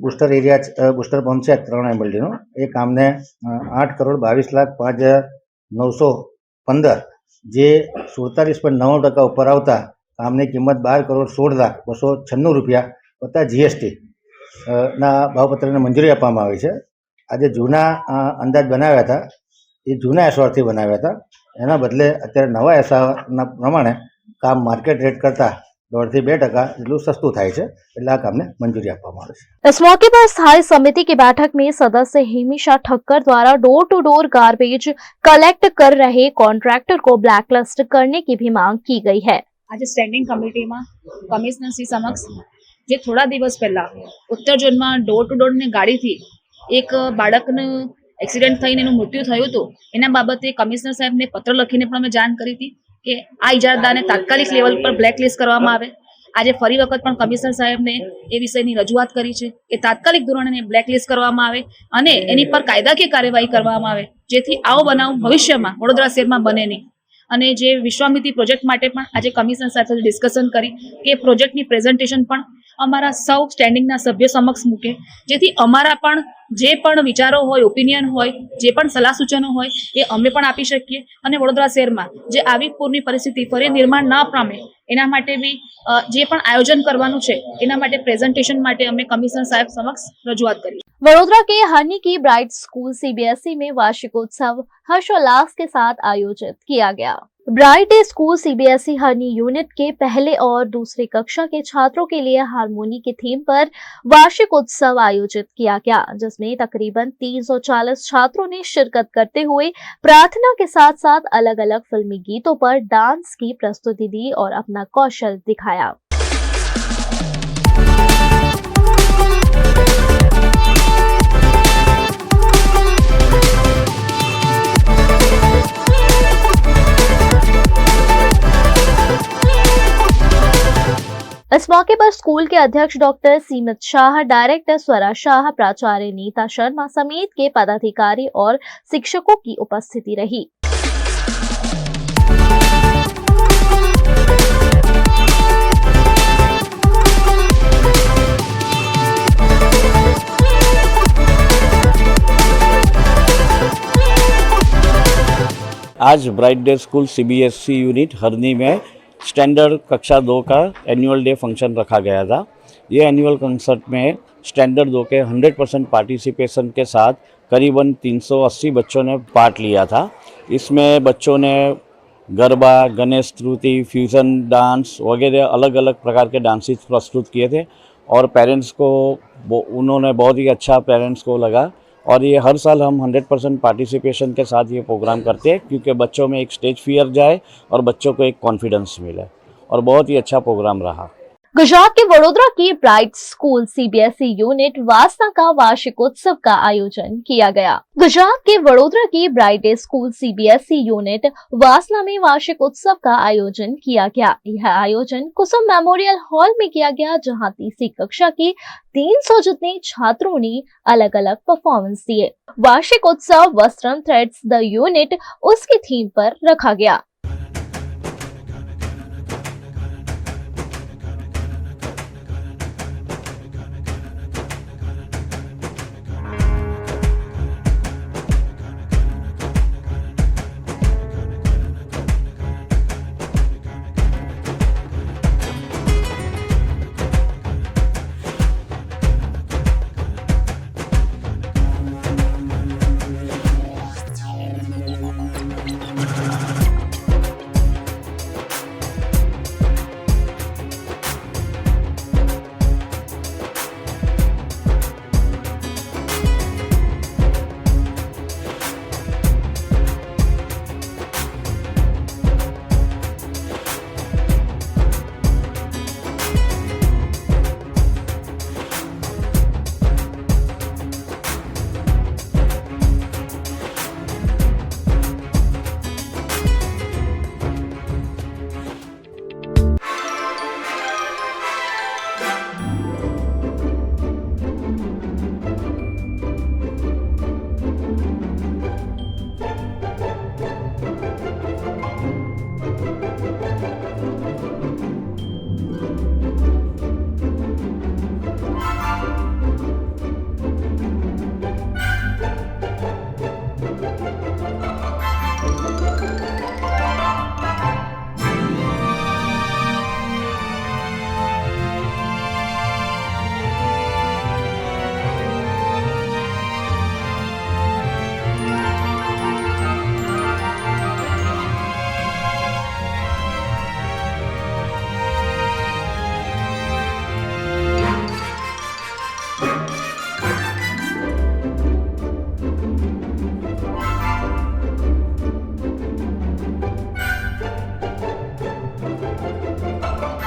બુસ્ટર એરિયા બુસ્ટર પંપ છે 3 MLDનું, એ કામને 8,22,05,915 જે 47.9% ઉપર આવતા કામની કિંમત 12,16,296 રૂપિયા વત્તા GST ના ભાવપત્રને મંજૂરી આપવામાં આવી છે। આજે જૂના અંદાજ બનાવ્યા હતા એ જૂના એસઆરથી બનાવ્યા હતા, એના બદલે અત્યારે નવા એસઆરના પ્રમાણે કામ માર્કેટ રેટ કરતાં 1.5 થી 2% એટલું સસ્તું થાય છે, એટલે આ કામને મંજૂરી આપવામાં આવે છે। इस मौके पर स्थायी समिति की बैठक में सदस्य हेमिशा ठक्कर द्वारा door to door garbage collect कर रहे कॉन्ट्रैक्टर को ब्लैकलिस्ट करने की भी मांग की गई है। आज स्टेन्डिंग कमिटीમાં કમિશનરશ્રી સમક્ષ જે થોડા દિવસ પહેલા ઉત્તર ઝોનમાં ડોર ટુ ડોર ની ગાડીથી એક બાળકનું એક્સિડન્ટ થઈને એનું મૃત્યુ થયું હતું, એના બાબતે કમિશનર સાહેબને પત્ર લખીને પણ અમે જાણ કરી હતી કે આ ઇજારદારને તાત્કાલિક લેવલ પર બ્લેકલિસ્ટ કરવામાં આવે। આજે ફરી વખત પણ કમિશનર સાહેબને એ વિષયની રજૂઆત કરી છે કે તાત્કાલિક ધોરણે બ્લેકલિસ્ટ કરવામાં આવે અને એની પર કાયદાકીય કાર્યવાહી કરવામાં આવે, જેથી આવો બનાવ ભવિષ્યમાં વડોદરા શહેરમાં બને નહીં। અને જે વિશ્વામિત્રી પ્રોજેક્ટ માટે પણ આજે કમિશનર સાથે ડિસ્કશન કરી કે પ્રોજેક્ટની પ્રેઝન્ટેશન પણ અમારા સૌ સ્ટેન્ડિંગના સભ્યો સમક્ષ મૂકે, જેથી અમારા પણ જે પણ વિચારો હોય, ઓપિનિયન હોય, જે પણ સલાહ સૂચનો હોય એ અમે પણ આપી શકીએ અને વડોદરા શહેરમાં જે આવી પૂરની પરિસ્થિતિ ફરી નિર્માણ ન પામે એના માટે બી જે પણ આયોજન કરવાનું છે એના માટે પ્રેઝન્ટેશન માટે અમે કમિશનર સાહેબ સમક્ષ રજૂઆત કરી। वडोदरा के हनी की ब्राइट स्कूल CBSE में वार्षिकोत्सव हर्षोल्लास के साथ आयोजित किया गया। Bright school CBSE Honey unit के पहले और दूसरी कक्षा के छात्रों के लिए हारमोनी की थीम पर वार्षिक उत्सव आयोजित किया गया, जिसमें तकरीबन 340 छात्रों ने शिरकत करते हुए प्रार्थना के साथ साथ अलग अलग फिल्मी गीतों पर डांस की प्रस्तुति दी और अपना कौशल दिखाया। इस मौके पर स्कूल के अध्यक्ष डॉक्टर सीमित शाह, डायरेक्टर स्वरा शाह, प्राचार्य नीता शर्मा समेत के पदाधिकारी और शिक्षकों की उपस्थिति रही। आज bright day school CBSE unit हरनी में स्टैंडर्ड कक्षा 2 का एनुअल डे फंक्शन रखा गया था। ये एनुअल कंसर्ट में स्टैंडर्ड 2 के 100% पार्टिसिपेशन के साथ करीबन 380 बच्चों ने पार्ट लिया था। इसमें बच्चों ने गरबा, गणेश स्तुति, फ्यूजन डांस वगैरह अलग अलग प्रकार के डांसेस प्रस्तुत किए थे और पेरेंट्स को उन्होंने बहुत ही अच्छा पेरेंट्स को लगा। और ये हर साल हम 100% पार्टिसिपेशन के साथ ये प्रोग्राम करते हैं क्योंकि बच्चों में एक स्टेज फियर जाए और बच्चों को एक कॉन्फिडेंस मिले और बहुत ही अच्छा प्रोग्राम रहा। गुजरात के वडोदरा की ब्राइट स्कूल CBSE यूनिट वासना का वार्षिकोत्सव का आयोजन किया गया। गुजरात के वडोदरा की ब्राइट स्कूल CBSE यूनिट वासना में वार्षिकोत्सव का आयोजन किया गया। यह आयोजन कुसुम मेमोरियल हॉल में किया गया, जहां तीसरी कक्षा की 300 जितने छात्रों ने अलग अलग परफॉर्मेंस दिए। वार्षिकोत्सव वस्त्रम थ्रेड्स द यूनिट उसकी थीम पर रखा गया।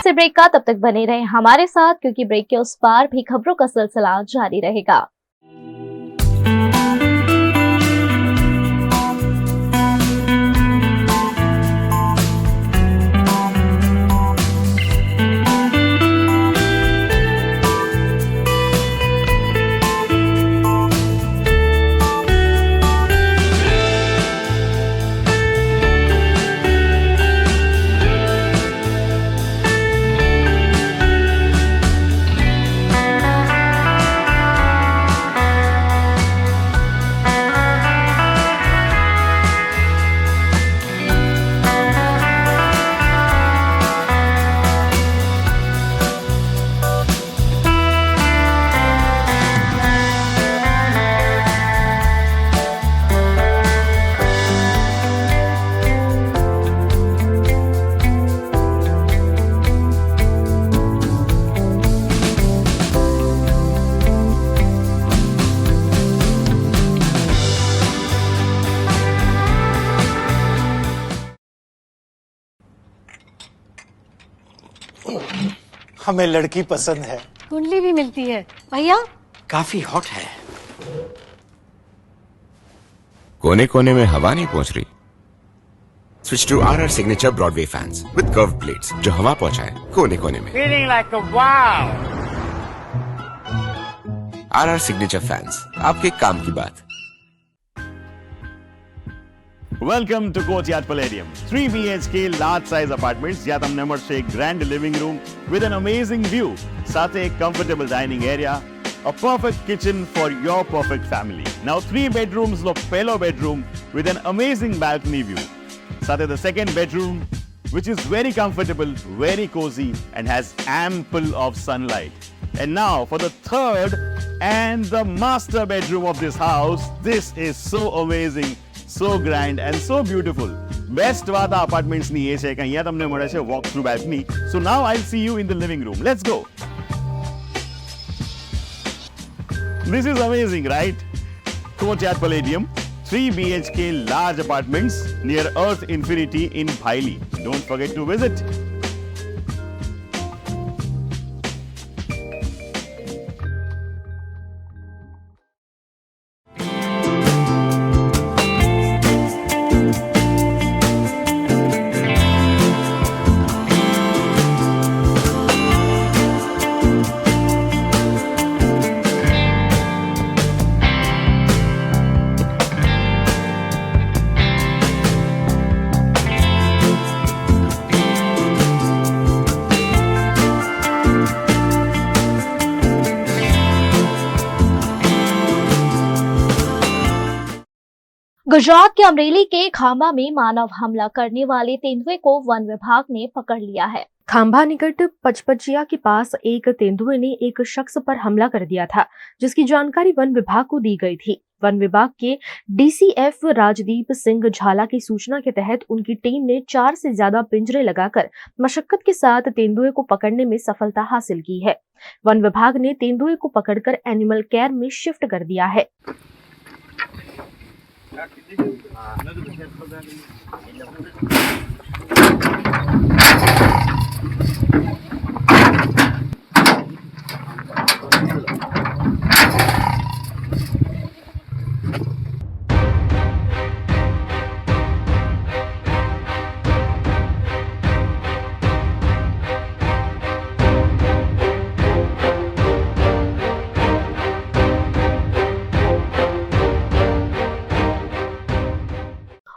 से ब्रेक का, तब तक बने रहे हमारे साथ क्योंकि ब्रेक के उस पार भी खबरों का सिलसिला जारी रहेगा। हमें लड़की पसंद है। कुंडली भी मिलती है भैया। काफी हॉट है। कोने कोने में हवा नहीं पहुंच रही। Switch to RR Signature Broadway fans with curved blades जो हवा पहुंचाए कोने कोने में. Feeling like a wow. RR Signature fans, आपके काम की बात. Welcome to Courtyard Palladium. 3 BHK large size apartments જ્યાં તમને મળશે એક grand living room with an amazing view. સાથે એક comfortable dining area. A perfect kitchen for your perfect family. Now 3 bedrooms નો પહેલો bedroom with an amazing balcony view. સાથે the second bedroom which is very comfortable, very cozy and has ample of sunlight. And now for the third and the master bedroom of this house. This is so amazing, so grand and so beautiful. Best વાત આ apartments ની એ છે કે અહીંયા તમને મળે છે walk through balcony. So now I'll see you in the living room. Let's go. This is amazing, right? Courtyard Palladium, 3 BHK large apartments near Earth Infinity in Bhaili. Don't forget to visit. Gujarat के अमरेली के खांबा में मानव हमला करने वाले तेंदुए को one विभाग ने पकड़ लिया है। खांबा निकट पचपचिया के पास एक तेंदुए ने एक शख्स पर हमला कर दिया था, जिसकी जानकारी वन विभाग को दी गई थी। वन विभाग के DCF राजदीप सिंह झाला की सूचना के तहत उनकी टीम ने 4 से ज्यादा पिंजरे लगाकर मशक्कत के साथ तेंदुए को पकड़ने में सफलता हासिल की है। वन विभाग ने तेंदुए को पकड़कर एनिमल केयर में शिफ्ट कर दिया है।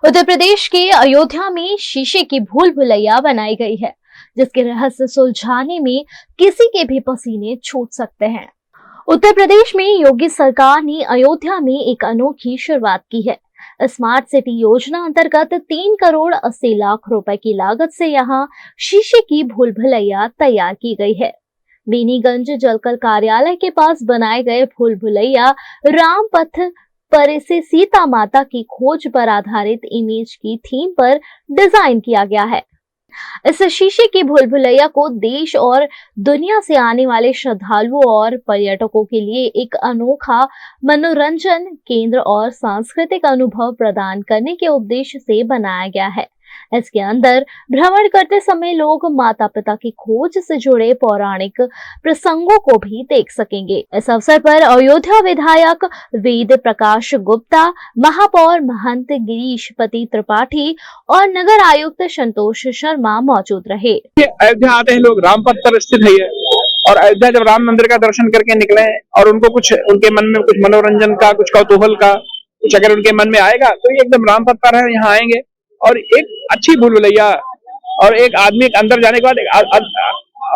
उत्तर प्रदेश के अयोध्या में शीशे की भूल भुलैया बनाई गई है, जिसके रहस्य सुलझाने में किसी के भी पसीने छूट सकते हैं। उत्तर प्रदेश में योगी सरकार ने अयोध्या में एक अनोखी शुरुआत की है। स्मार्ट सिटी योजना अंतर्गत 3 करोड़ 80 लाख रुपए की लागत से यहां शीशे की भूल भुलैया तैयार की गई है। बेनीगंज जलकल कार्यालय के पास बनाए गए भूल भुलैया राम पथ पर से सीता माता की खोज पर आधारित इमेज की थीम पर डिजाइन किया गया है। इस शीशे की भूल भुलैया को देश और दुनिया से आने वाले श्रद्धालुओं और पर्यटकों के लिए एक अनोखा मनोरंजन केंद्र और सांस्कृतिक अनुभव प्रदान करने के उद्देश्य से बनाया गया है। इसके अंदर भ्रमण करते समय लोग माता पिता की खोज से जुड़े पौराणिक प्रसंगों को भी देख सकेंगे। इस अवसर पर अयोध्या विधायक वेद प्रकाश गुप्ता, महापौर महंत गिरीशपति त्रिपाठी और नगर आयुक्त संतोष शर्मा मौजूद रहे। अयोध्या आते हैं लोग, रामपथ पर स्थित है और अयोध्या जब राम मंदिर का दर्शन करके निकले और उनको कुछ उनके मन में कुछ मनोरंजन का, कुछ कौतूहल का, कुछ अगर उनके मन में आएगा तो ये एकदम रामपथ पर है, यहाँ आएंगे और एक अच्छी भूल भुलैया और एक आदमी अंदर जाने के बाद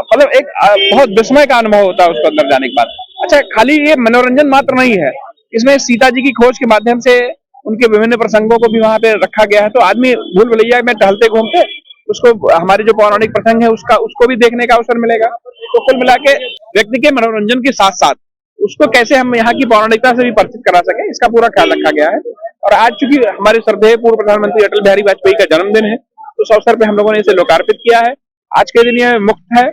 मतलब एक बहुत विस्मय का अनुभव होता है उसको अंदर जाने के बाद। अच्छा, खाली ये मनोरंजन मात्र नहीं है, इसमें सीता जी की खोज के माध्यम से उनके विभिन्न प्रसंगों को भी वहां पे रखा गया है। तो आदमी भूल भुलैया में टहलते घूमते उसको हमारे जो पौराणिक प्रसंग है उसको भी देखने का अवसर मिलेगा। तो कुल मिला के व्यक्ति के मनोरंजन के साथ साथ उसको कैसे हम यहाँ की पौराणिकता से भी परिचित करा सके, इसका पूरा ख्याल रखा गया है। और आज चूंकि हमारे श्रद्धेय पूर्व प्रधानमंत्री अटल बिहारी वाजपेयी का जन्मदिन है, तो उस अवसर पे हम लोगों ने इसे लोकार्पित किया है। आज के दिन ये मुफ्त है,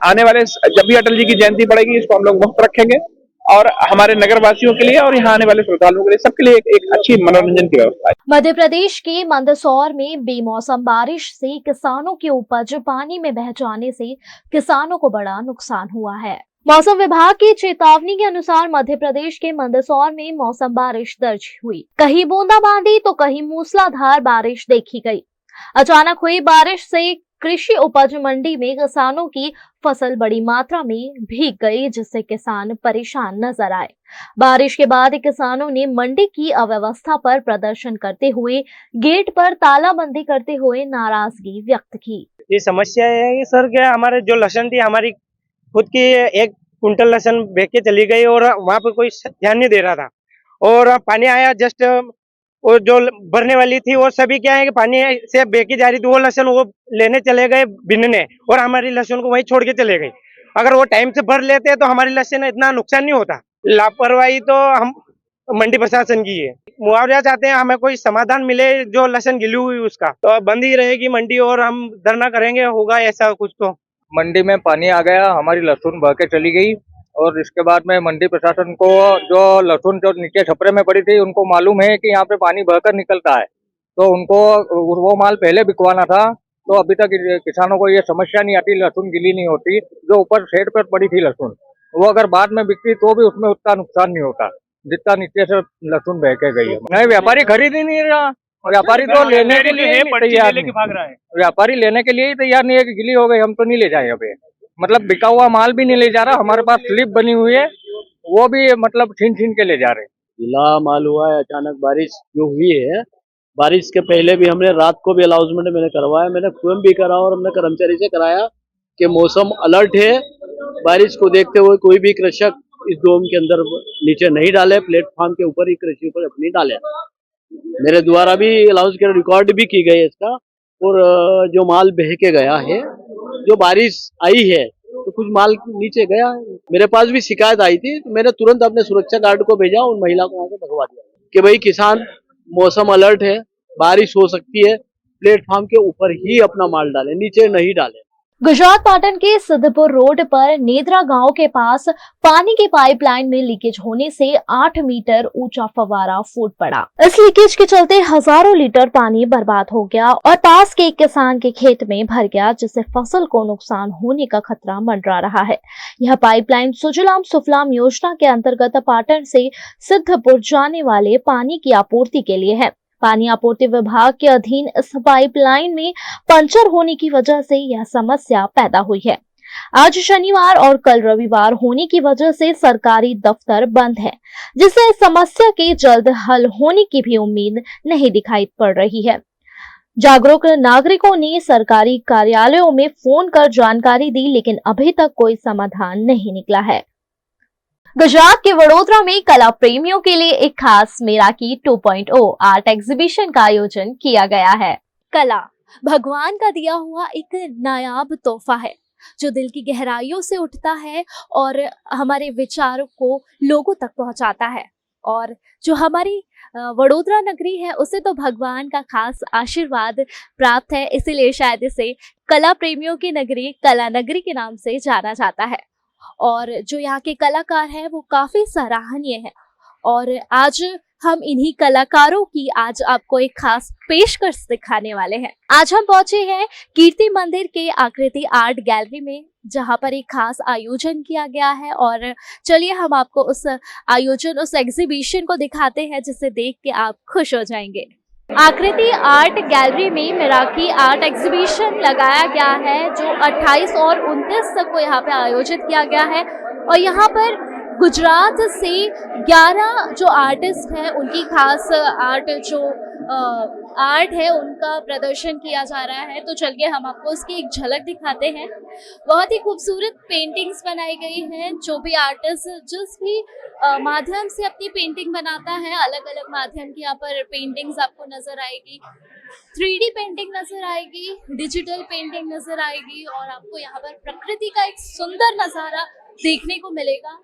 आने वाले जब भी अटल जी की जयंती पड़ेगी इसको हम लोग मुफ्त रखेंगे और हमारे नगर वासियों के लिए और यहाँ आने वाले श्रद्धालुओं के लिए सबके लिए एक अच्छी मनोरंजन की व्यवस्था है। मध्य प्रदेश के मंदसौर में बेमौसम बारिश से किसानों की उपज पानी में बह जाने से किसानों को बड़ा नुकसान हुआ है। मौसम विभाग की चेतावनी के अनुसार मध्य प्रदेश के मंदसौर में मौसम बारिश दर्ज हुई। कहीं बूंदाबांदी तो कहीं मूसलाधार बारिश देखी गई। अचानक हुई बारिश से कृषि उपज मंडी में किसानों की फसल बड़ी मात्रा में भीग गई, जिससे किसान परेशान नजर आए। बारिश के बाद किसानों ने मंडी की अव्यवस्था पर प्रदर्शन करते हुए गेट पर तालाबंदी करते हुए नाराजगी व्यक्त की। ये समस्या है सर, क्या हमारे जो लहसुन थी, हमारी खुद की 1 कुंटल लहसुन बेच के चली गई और वहाँ पे कोई ध्यान नहीं दे रहा था। और पानी आया जस्ट, वो जो भरने वाली थी वो सभी क्या है कि पानी से बेची जा रही थी, वो लहसुन वो लेने चले गए बिनने, और हमारी लहसुन को वहीं छोड़ के चले गए। अगर वो टाइम से भर लेते तो हमारी लहसुन इतना नुकसान नहीं होता। लापरवाही तो हम मंडी प्रशासन की है। मुआवजा चाहते हैं, हमें कोई समाधान मिले जो लहसुन गिली हुई उसका, तो बंद ही रहेगी मंडी और हम धरना करेंगे, होगा ऐसा कुछ। तो मंडी में पानी आ गया, हमारी लहसुन बह के चली गई, और इसके बाद में मंडी प्रशासन को जो लहसुन जो नीचे छपरे में पड़ी थी, उनको मालूम है कि यहाँ पे पानी बहकर निकलता है, तो उनको वो माल पहले बिकवाना था। तो अभी तक किसानों को ये समस्या नहीं आती, लहसुन गिली नहीं होती। जो ऊपर शेड पर पड़ी थी लहसुन, वो अगर बाद में बिकती तो भी उसमें उतना नुकसान नहीं होता जितना नीचे से लहसुन बह के गई है। नहीं, व्यापारी खरीद ही नहीं रहा, व्यापारी तो लेने के लिए तैयार नहीं, व्यापारी लेने के लिए ही तैयार नहीं है कि गिली हो गई हम तो नहीं ले जाए। अभी मतलब बिका हुआ माल भी नहीं ले जा रहा, हमारे पास स्लिप बनी हुई है, वो भी मतलब छीन के ले जा रहे। गिला माल हुआ है, अचानक बारिश जो हुई है, बारिश के पहले भी हमने रात को भी अनाउंसमेंट मैंने करवाया, मैंने स्वयं भी करा और हमने कर्मचारी से कराया कि मौसम अलर्ट है, बारिश को देखते हुए कोई भी कृषक इस डोम के अंदर नीचे नहीं डाले, प्लेटफॉर्म के ऊपर ही कृषि उपज अपनी डाले। मेरे द्वारा भी अनाउंस कर रिकॉर्ड भी की गई इसका, और जो माल बह के गया है, जो बारिश आई है तो कुछ माल नीचे गया है। मेरे पास भी शिकायत आई थी, तो मैंने तुरंत अपने सुरक्षा गार्ड को भेजा, उन महिला को वहां से भगवा दिया कि भाई किसान मौसम अलर्ट है, बारिश हो सकती है, प्लेटफॉर्म के ऊपर ही अपना माल डाले, नीचे नहीं डाले। गुजरात पाटन के सिद्धपुर रोड पर नेद्रा गांव के पास पानी की पाइपलाइन में लीकेज होने से 8 मीटर ऊंचा फव्वारा फूट पड़ा। इस लीकेज के चलते हजारों लीटर पानी बर्बाद हो गया और पास के एक किसान के खेत में भर गया, जिससे फसल को नुकसान होने का खतरा मंडरा रहा है। यह पाइपलाइन सुजलाम सुफलाम योजना के अंतर्गत पाटन से सिद्धपुर जाने वाले पानी की आपूर्ति के लिए है। पानी आपूर्ति विभाग के अधीन इस पाइपलाइन में पंचर होने की वजह से यह समस्या पैदा हुई है। आज शनिवार और कल रविवार होने की वजह से सरकारी दफ्तर बंद है, जिससे इस समस्या के जल्द हल होने की भी उम्मीद नहीं दिखाई पड़ रही है। जागरूक नागरिकों ने सरकारी कार्यालयों में फोन कर जानकारी दी, लेकिन अभी तक कोई समाधान नहीं निकला है। गुजरात के वडोदरा में कला प्रेमियों के लिए एक खास मेराकी 2.0 आर्ट एग्जीबिशन का आयोजन किया गया है। कला भगवान का दिया हुआ एक नायाब तोहफा है, जो दिल की गहराइयों से उठता है और हमारे विचारों को लोगों तक पहुंचाता है। और जो हमारी वडोदरा नगरी है, उसे तो भगवान का खास आशीर्वाद प्राप्त है, इसीलिए शायद इसे कला प्रेमियों की नगरी, कला नगरी के नाम से जाना जाता है। और जो यहाँ के कलाकार हैं वो काफी सराहनीय है, और आज हम इन्हीं कलाकारों की आज आपको एक खास पेशकश दिखाने वाले हैं। आज हम पहुंचे हैं कीर्ति मंदिर के आकृति आर्ट गैलरी में, जहां पर एक खास आयोजन किया गया है। और चलिए हम आपको उस आयोजन, उस एग्जीबिशन को दिखाते हैं, जिसे देख के आप खुश हो जाएंगे। आकृति आर्ट गैलरी में मेराकी आर्ट एग्जीबिशन लगाया गया है, जो 28 और 29 तक को यहाँ पे आयोजित किया गया है। और यहाँ पर गुजरात से 11 जो आर्टिस्ट हैं, उनकी खास आर्ट है, उनका प्रदर्शन किया जा रहा है। तो चलिए हम आपको उसकी एक झलक दिखाते हैं। बहुत ही खूबसूरत पेंटिंग्स बनाई गई हैं। जो भी आर्टिस्ट जिस भी माध्यम से अपनी पेंटिंग बनाता है, अलग अलग माध्यम की यहाँ पर पेंटिंग्स आपको नजर आएगी। 3D पेंटिंग नजर आएगी, डिजिटल पेंटिंग नजर आएगी, और आपको यहाँ पर प्रकृति का एक सुंदर नजारा देखने को मिलेगा।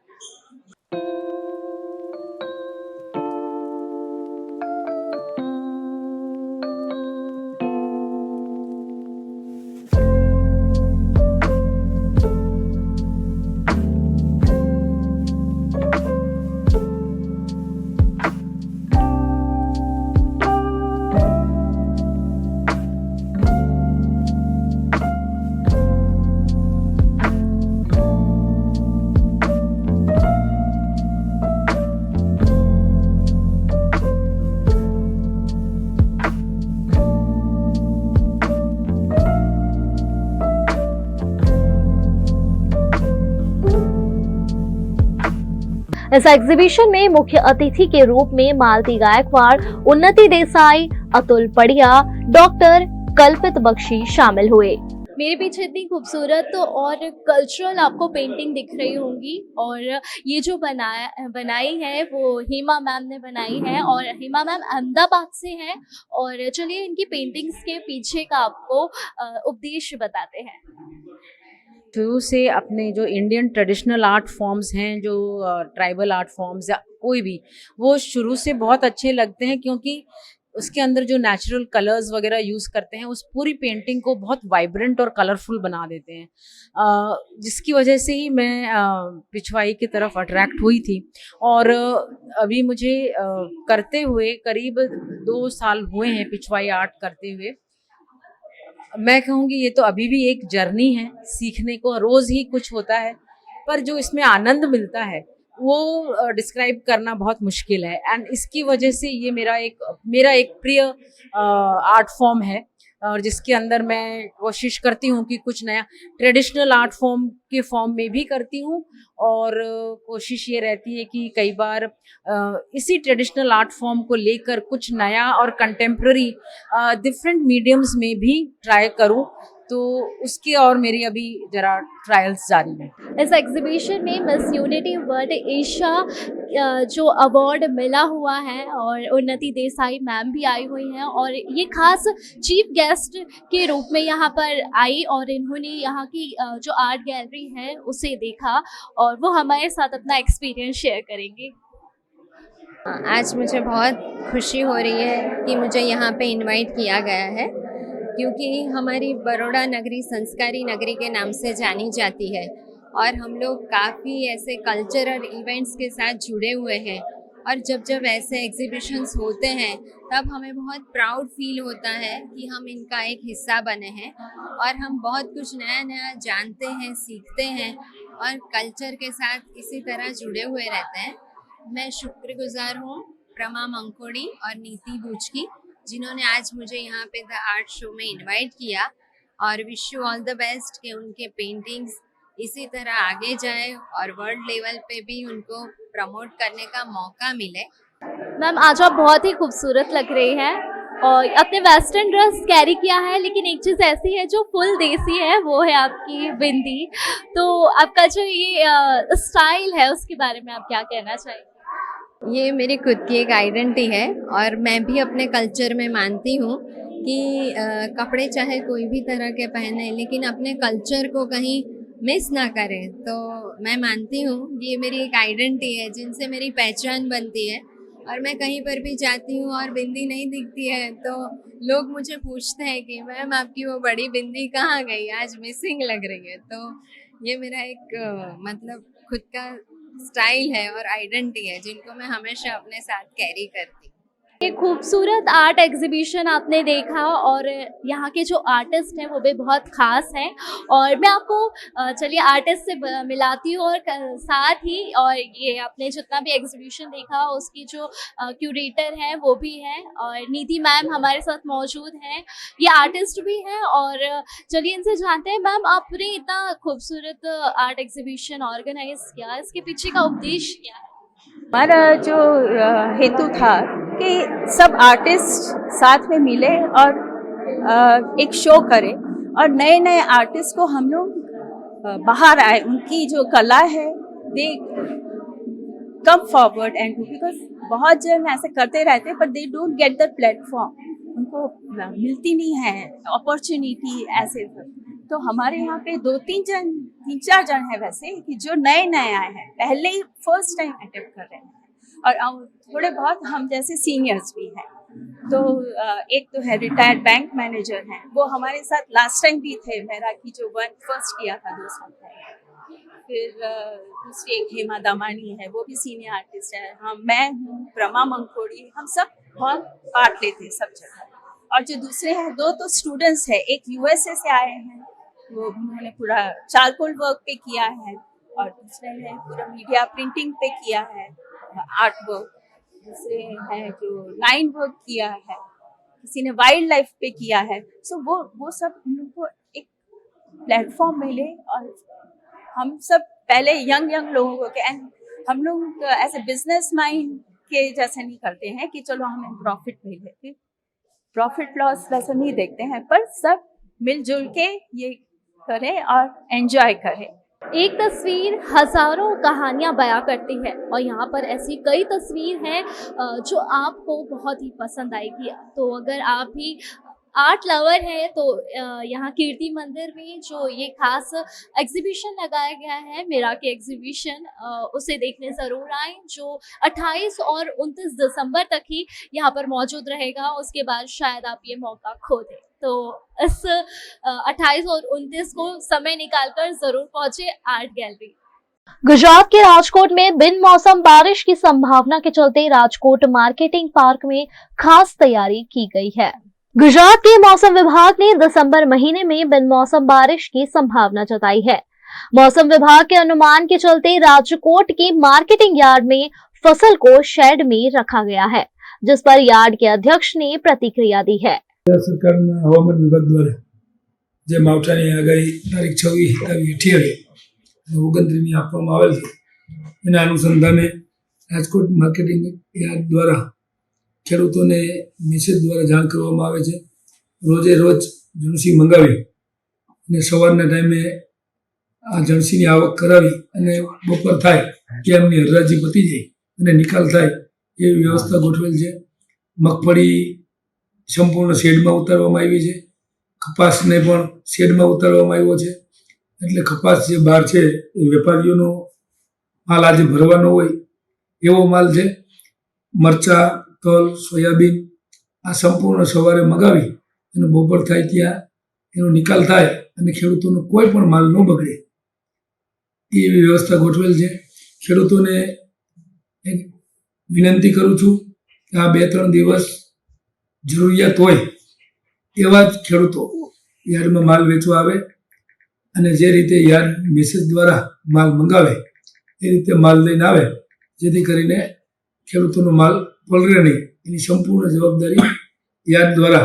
इस एग्जीबिशन में मुख्य अतिथि के रूप में मालती गायकवाड़, उन्नति देसाई, अतुल पड़िया, डॉक्टर कल्पित बख्शी शामिल हुए। मेरे पीछे इतनी खूबसूरत और कल्चरल आपको पेंटिंग दिख रही होंगी और ये जो बनाई है वो हेमा मैम ने बनाई है और हेमा मैम अहमदाबाद से हैं और चलिए इनकी पेंटिंग्स के पीछे का आपको उपदेश बताते हैं। शुरू से अपने जो इंडियन ट्रेडिशनल आर्ट फॉर्म्स हैं, जो ट्राइबल आर्ट फॉर्म्स या कोई भी, वो शुरू से बहुत अच्छे लगते हैं क्योंकि उसके अंदर जो नेचुरल कलर्स वगैरह यूज़ करते हैं उस पूरी पेंटिंग को बहुत वाइब्रेंट और कलरफुल बना देते हैं, जिसकी वजह से ही मैं पिछवाई की तरफ अट्रैक्ट हुई थी। और अभी मुझे करते हुए करीब 2 साल हुए हैं पिछवाई आर्ट करते हुए। मैं कहूँगी ये तो अभी भी एक जर्नी है, सीखने को रोज़ ही कुछ होता है, पर जो इसमें आनंद मिलता है वो डिस्क्राइब करना बहुत मुश्किल है। एंड इसकी वजह से ये मेरा एक प्रिय आर्ट फॉर्म है और जिसके अंदर मैं कोशिश करती हूँ कि कुछ नया ट्रेडिशनल आर्ट फॉर्म के फॉर्म में भी करती हूँ और कोशिश ये रहती है कि कई बार इसी ट्रेडिशनल आर्ट फॉर्म को लेकर कुछ नया और कंटेम्प्ररी डिफरेंट मीडियम्स में भी ट्राई करूँ, तो उसकी और मेरी अभी जरा ट्रायल्स जारी हैं। इस एग्जीबिशन में मिस यूनिटी वर्ल्ड एशिया जो अवार्ड मिला हुआ है और उन्नति देसाई मैम भी आई हुई हैं और ये खास चीफ गेस्ट के रूप में यहाँ पर आई और इन्होंने यहाँ की जो आर्ट गैलरी है उसे देखा और वो हमारे साथ अपना एक्सपीरियंस शेयर करेंगे। आज मुझे बहुत खुशी हो रही है कि मुझे यहाँ पे इनवाइट किया गया है क्योंकि हमारी बड़ौदा नगरी संस्कारी नगरी के नाम से जानी जाती है और हम लोग काफ़ी ऐसे कल्चरल इवेंट्स के साथ जुड़े हुए हैं और जब ऐसे एग्जीबिशंस होते हैं तब हमें बहुत प्राउड फील होता है कि हम इनका एक हिस्सा बने हैं और हम बहुत कुछ नया जानते हैं, सीखते हैं और कल्चर के साथ इसी तरह जुड़े हुए रहते हैं। मैं शुक्रगुजार हूँ प्रमा मंकोड़ी और नीति बूच की, जिन्होंने आज मुझे यहाँ पे द आर्ट शो में इनवाइट किया और wish you all the best कि उनके पेंटिंग्स इसी तरह आगे जाए और वर्ल्ड लेवल पे भी उनको प्रमोट करने का मौका मिले। मैम आज आप बहुत ही खूबसूरत लग रही हैं और अपने वेस्टर्न ड्रेस कैरी किया है, लेकिन एक चीज़ ऐसी है जो फुल देसी है, वो है आपकी बिंदी। तो आपका जो ये स्टाइल है उसके बारे में आप क्या कहना चाहेंगे? ये मेरी खुद की एक आइडेंटिटी है और मैं भी अपने कल्चर में मानती हूँ कि कपड़े चाहे कोई भी तरह के पहने लेकिन अपने कल्चर को कहीं मिस ना करें। तो मैं मानती हूँ ये मेरी एक आइडेंटिटी है जिनसे मेरी पहचान बनती है और मैं कहीं पर भी जाती हूँ और बिंदी नहीं दिखती है तो लोग मुझे पूछते हैं कि मैम आपकी वो बड़ी बिंदी कहाँ गई, आज मिसिंग लग रही है। तो ये मेरा एक मतलब खुद का स्टाइल है और आइडेंटिटी है जिनको मैं हमेशा अपने साथ कैरी करती हूँ। ये खूबसूरत आर्ट एग्जीबिशन आपने देखा और यहाँ के जो आर्टिस्ट हैं वो भी बहुत ख़ास हैं और मैं आपको चलिए आर्टिस्ट से मिलाती हूँ और साथ ही और ये आपने जितना भी एग्जीबिशन देखा उसकी जो क्यूरेटर हैं वो भी हैं और नीति मैम हमारे साथ मौजूद हैं, ये आर्टिस्ट भी हैं और चलिए इनसे जानते हैं। मैम आपने इतना खूबसूरत आर्ट एग्जीबिशन ऑर्गेनाइज किया, इसके पीछे का उद्देश्य क्या है? हमारा जो हेतु था कि सब आर्टिस्ट साथ में मिले और एक शो करें और नए नए आर्टिस्ट को हम लोग बाहर आए, उनकी जो कला है they come forward and do, because बहुत जन ऐसे करते रहते हैं पर they don't get the platform, उनको मिलती नहीं है अपॉर्चुनिटी ऐसे। तो हमारे यहाँ पे 3-4 जन है वैसे कि जो नए आए हैं, पहले ही फर्स्ट टाइम अटेम्प्ट कर रहे हैं और थोड़े बहुत हम जैसे सीनियर्स भी हैं। तो एक तो है रिटायर्ड बैंक मैनेजर हैं, वो हमारे साथ लास्ट टाइम भी थे, मेरा की जो फर्स्ट किया था 2 साल पहले। फिर दूसरी एक हेमा दामानी है, वो भी सीनियर आर्टिस्ट है। मैं हूँ प्रमा मंकोड़ी, हम सब बहुत पार्ट लेते हैं सब जगह। और जो दूसरे हैं 2 तो स्टूडेंट्स हैं, एक यूएसए से आए हैं, वो उन्होंने पूरा चारकोल वर्क पे किया है और दूसरे ने पूरा मीडिया प्रिंटिंग पे किया है आर्ट वर्क, दूसरे हैं जो लाइन वर्क किया है, किसी ने वाइल्ड लाइफ पे किया है। सो वो सब उन लोगों को एक प्लेटफॉर्म मिले और हम सब पहले यंग लोगों को एंड हम लोग ऐसे बिजनेस माइंड के जैसे नहीं करते हैं कि चलो हमें प्रॉफिट मिले, प्रॉफिट लॉस वैसे नहीं देखते हैं, पर सब मिलजुल के ये करें और एंजॉय करें। एक तस्वीर हजारों कहानियां बयां करती है और यहाँ पर ऐसी कई तस्वीर हैं जो आपको बहुत ही पसंद आएगी। तो अगर आप भी आर्ट लवर है तो यहाँ कीर्ति मंदिर में जो ये खास एग्जीबिशन लगाया गया है, मेरा के एग्जीबिशन, उसे देखने ज़रूर आएँ, जो 28 और 29 दिसंबर तक ही यहाँ पर मौजूद रहेगा। उसके बाद शायद आप ये मौका खो दें, तो इस 28 और 29 को समय निकालकर ज़रूर पहुँचे आर्ट गैलरी। गुजरात के राजकोट में बिन मौसम बारिश की संभावना के चलते राजकोट मार्केटिंग पार्क में खास तैयारी की गई है। गुजरात के मौसम विभाग ने दिसंबर महीने में बिन मौसम बारिश की संभावना जताई है। मौसम विभाग के अनुमान के चलते राजकोट के मार्केटिंग यार्ड में फसल को शेड में रखा गया है, जिस पर यार्ड के अध्यक्ष ने प्रतिक्रिया दी है। सरकारना हवामान विभाग द्वारा જે માવઠાની આગાહી તારીખ 26, 27, 28 અને 29 આપવામાં આવેલ છે, એના અનુસંધાને રાજકોટ માર્કેટિંગ યાર્ડ દ્વારા ખેડૂતોને મેસેજ દ્વારા જાણ કરવામાં આવે છે। રોજે રોજ જણસી મંગાવી અને સવારના ટાઈમે આ જણસીની આવક કરાવી અને બપોર થાય કે એમની હરાજી પતી જાય અને નિકાલ થાય એવી વ્યવસ્થા ગોઠવેલ છે। મગફળી સંપૂર્ણ શેડમાં ઉતારવામાં આવી છે, કપાસને પણ શેડમાં ઉતારવામાં આવ્યો છે। એટલે કપાસ જે બહાર છે એ વેપારીઓનો માલ આજે ભરવાનો હોય એવો માલ છે। મરચા, તલ, સોયાબીન આ સંપૂર્ણ સવારે મગાવી એનો બપોર થાય ત્યાં એનો નિકાલ થાય અને ખેડૂતોનો કોઈ પણ માલ ન બગડે એવી વ્યવસ્થા ગોઠવેલ છે। ખેડૂતોને એક વિનંતી કરું છું કે આ 2-3 દિવસ જરૂરિયાત હોય એવા જ ખેડૂતો યાર્ડમાં માલ વેચવા આવે અને જે રીતે યાર્ડ મેસેજ દ્વારા માલ મંગાવે એ રીતે માલ લઈને આવે, જેથી કરીને ખેડૂતોનો માલ પલળે નહીં, એની સંપૂર્ણ જવાબદારી યાર્ડ દ્વારા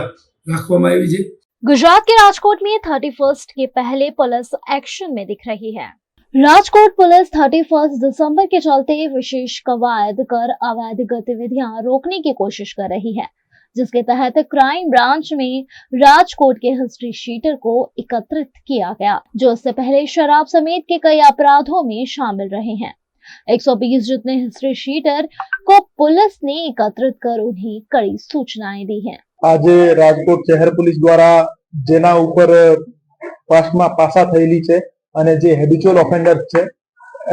રાખવામાં આવી છે। गुजरात के राजकोट में 31 के पहले पुलिस एक्शन में दिख रही है। राजकोट पुलिस 31 दिसंबर के चलते विशेष कवायद कर अवैध गतिविधियां रोकने की कोशिश कर रही है, जिसके तहत क्राइम ब्रांच में राजकोट के हिस्ट्री शीटर को एकत्रित किया गया, जो इससे पहले शराब समेत के कई अपराधों में शामिल रहे हैं। 120 जितने हिस्ट्री शीटर को पुलिस ने एकत्रित कर उन्हें कड़ी सूचनाएं दी हैं। आज राजकोट शहर पुलिस द्वारा जेना ऊपर पास्टમાં પાસા થયેલી છે અને જે હેબિચ્યુઅલ ઓફેન્ડર્સ છે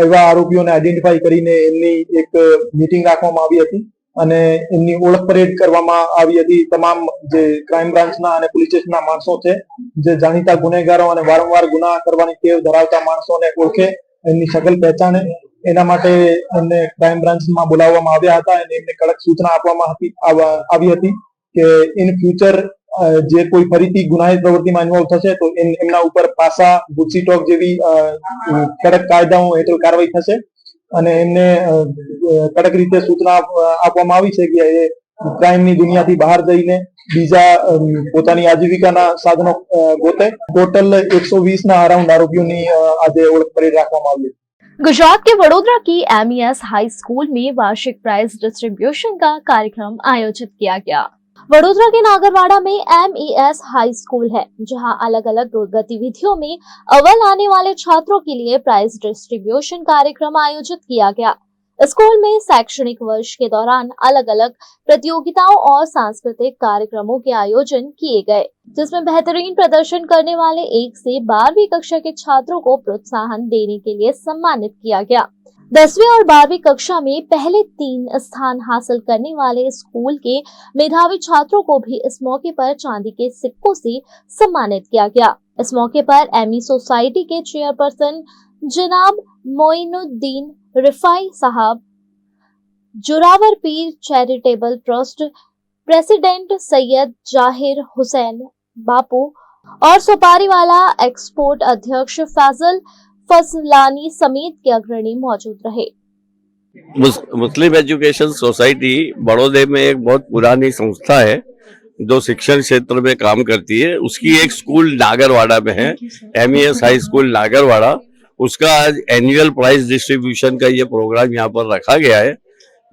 એવા આરોપીઓને આઈડેન્ટિફાઈ કરીને એમની એક મીટિંગ રાખવામાં આવી હતી અને એમની ઓળખ પરેડ કરવામાં આવી હતી। તમામ જે ક્રાઇમ બ્રાન્ચના અને પોલીસ સ્ટેશનના માણસો છે જે જાણીતા ગુનેગારો અને વારંવાર ગુના કરવાની ટેવ ધરાવતા માણસોને ઓળખે, એમની શકલ પહેચાને, એના માટે એમને ક્રાઇમ બ્રાન્ચમાં બોલાવવામાં આવ્યા હતા અને એમને કડક સૂચના આપવામાં આવી હતી કે ઇન ફ્યુચર જે કોઈ ફરીથી ગુનાહિત પ્રવૃત્તિમાં ઇન્વોલ્વ થશે તો એમના ઉપર પાસા, ગુસ્સી ટોક જેવી કડક કાયદાઓ હેઠળ કાર્યવાહી થશે અને એમને કડક રીતે સૂચના આપવામાં આવી છે કે એ ક્રાઇમની દુનિયાથી બહાર જઈને બીજા પોતાની આજીવિકાના સાધનો ગોતે। ટોટલ 120 ના અરાઉન્ડ આરોપીઓની આજે ઓળખ પરેડ રાખવામાં આવી છે। गुजरात के वडोदरा की MES हाई स्कूल में वार्षिक प्राइज डिस्ट्रीब्यूशन का कार्यक्रम आयोजित किया गया। वडोदरा के नागरवाड़ा में MES हाई स्कूल है, जहां अलग अलग गतिविधियों में अव्वल आने वाले छात्रों के लिए प्राइज डिस्ट्रीब्यूशन कार्यक्रम आयोजित किया गया। स्कूल में शैक्षणिक वर्ष के दौरान अलग अलग प्रतियोगिताओं और सांस्कृतिक कार्यक्रमों के आयोजन किए गए, जिसमें बेहतरीन प्रदर्शन करने वाले 1 से 12वीं कक्षा के छात्रों को प्रोत्साहन देने के लिए सम्मानित किया गया। 10वीं और 12वीं कक्षा में पहले 3 स्थान हासिल करने वाले स्कूल के मेधावी छात्रों को भी इस मौके पर चांदी के सिक्कों से सम्मानित किया गया। इस मौके पर एमी सोसाइटी के चेयरपर्सन जनाब मोइनुद्दीन रिफाई साहब, जोरावर पीर चैरिटेबल ट्रस्ट प्रेसिडेंट सैयद जाहिर हुसैन बापू और सोपारीवाला एक्सपोर्ट अध्यक्ष फैजल फसलानी समेत के अग्रणी मौजूद रहे। मुस्लिम एजुकेशन सोसाइटी बड़ौदे में एक बहुत पुरानी संस्था है जो शिक्षण क्षेत्र में काम करती है। उसकी एक स्कूल नागरवाड़ा में है, MES हाई स्कूल नागरवाड़ा, उसका आज एनुअल प्राइज डिस्ट्रीब्यूशन का ये प्रोग्राम यहाँ पर रखा गया है।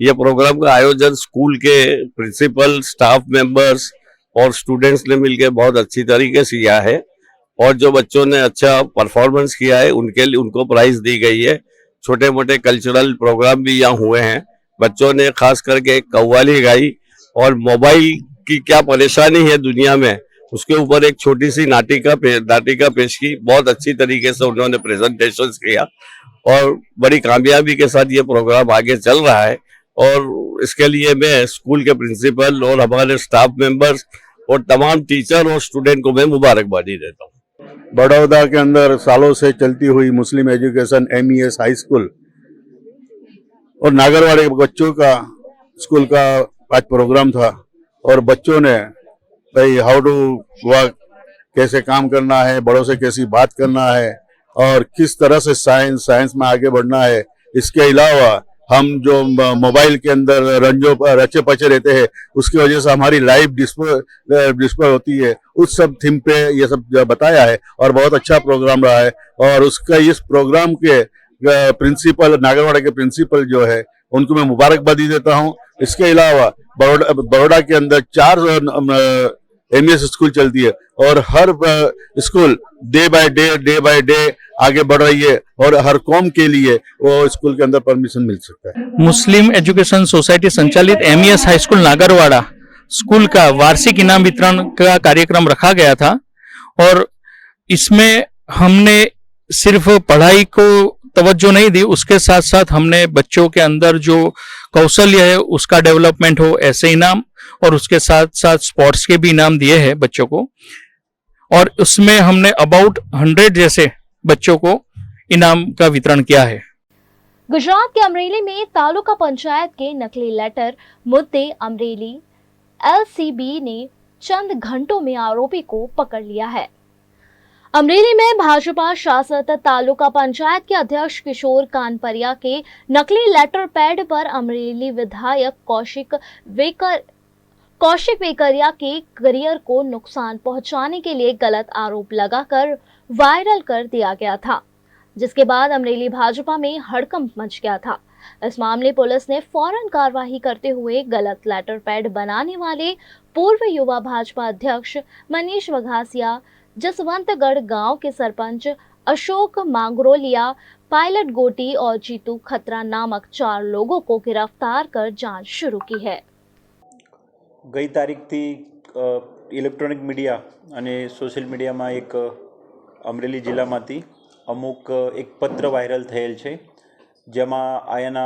ये प्रोग्राम का आयोजन स्कूल के प्रिंसिपल, स्टाफ मेंबर्स और स्टूडेंट्स ने मिलकर बहुत अच्छी तरीके से किया है और जो बच्चों ने अच्छा परफॉर्मेंस किया है उनको प्राइज दी गई है। छोटे मोटे कल्चरल प्रोग्राम भी यहाँ हुए हैं। बच्चों ने खास करके कव्वाली गाई और मोबाइल की क्या परेशानी है दुनिया में उसके ऊपर एक छोटी सी नाटिका पेश की। बहुत अच्छी तरीके से उन्होंने प्रेजेंटेशन किया और बड़ी कामयाबी के साथ ये प्रोग्राम आगे चल रहा है और इसके लिए मैं स्कूल के प्रिंसिपल और हमारे स्टाफ मेंबर्स और तमाम टीचर और स्टूडेंट को मैं मुबारकबादी देता हूँ। बड़ौदा के अंदर सालों से चलती हुई मुस्लिम एजुकेशन MES हाई स्कूल और नागरवाड़े के बच्चों का स्कूल का आज प्रोग्राम था और बच्चों ने भाई हाउ टू वर्क, कैसे काम करना है, बड़ों से कैसी बात करना है और किस तरह से साइंस में आगे बढ़ना है। इसके अलावा हम जो मोबाइल के अंदर रचे पचे रहते हैं उसकी वजह से हमारी लाइफ डिस्पर होती है, उस सब थीम पे ये सब बताया है और बहुत अच्छा प्रोग्राम रहा है। और उसका इस प्रोग्राम के प्रिंसिपल, नागरवाड़ा के प्रिंसिपल जो है उनको मैं मुबारकबादी देता हूँ। इसके अलावा बड़ौदा के अंदर 4 MES स्कूल चलती है और हर स्कूल डे बाय डे आगे बढ़ रही है और हर कौम के लिए वो स्कूल के अंदर परमिशन मिल सकता है। मुस्लिम एजुकेशन सोसाइटी संचालित MES high school Nagarwada school का वार्षिक इनाम वितरण का कार्यक्रम रखा गया था और इसमें हमने सिर्फ पढ़ाई को तवज्जो नहीं दी, उसके साथ साथ हमने बच्चों के अंदर जो कौशल्य है उसका डेवलपमेंट हो ऐसे इनाम और उसके साथ साथ स्पोर्ट्स के भी इनाम दिए हैं बच्चों को और उसमें हमने अबाउट 100 जैसे बच्चों को इनाम का वितरण किया है। गुजरात के अमरेली में तालुका पंचायत के नकली लेटर मुद्दे अमरेली LCB ने चंद घंटों में आरोपी को पकड़ लिया है। अमरेली में भाजपा शासित तालुका पंचायत के अध्यक्ष किशोर कानपरिया के नकली लेटर पैड पर अमरेली विधायक कौशिक वेकरिया के करियर को नुकसान पहुंचाने के लिए गलत आरोप लगाकर वायरल कर दिया गया था, जिसके बाद अमरेली भाजपा में हड़कंप मच गया था। इस मामले पुलिस ने फौरन कार्रवाई करते हुए गलत लेटर पैड बनाने वाले पूर्व युवा भाजपा अध्यक्ष मनीष वघासिया, जसवंतगढ़ गांव के सरपंच अशोक मांगरोलिया, पायलट गोटी और जीतू खतरा नामक 4 लोगों को गिरफ्तार कर जांच शुरू की है। गई तारीखથી ઇલેક્ટ્રોનિક મીડિયા અને સોશિયલ મીડિયામાં એક અમરેલી જિલ્લામાંથી અમુક એક પત્ર વાયરલ થયેલ છે જેમાં આયાના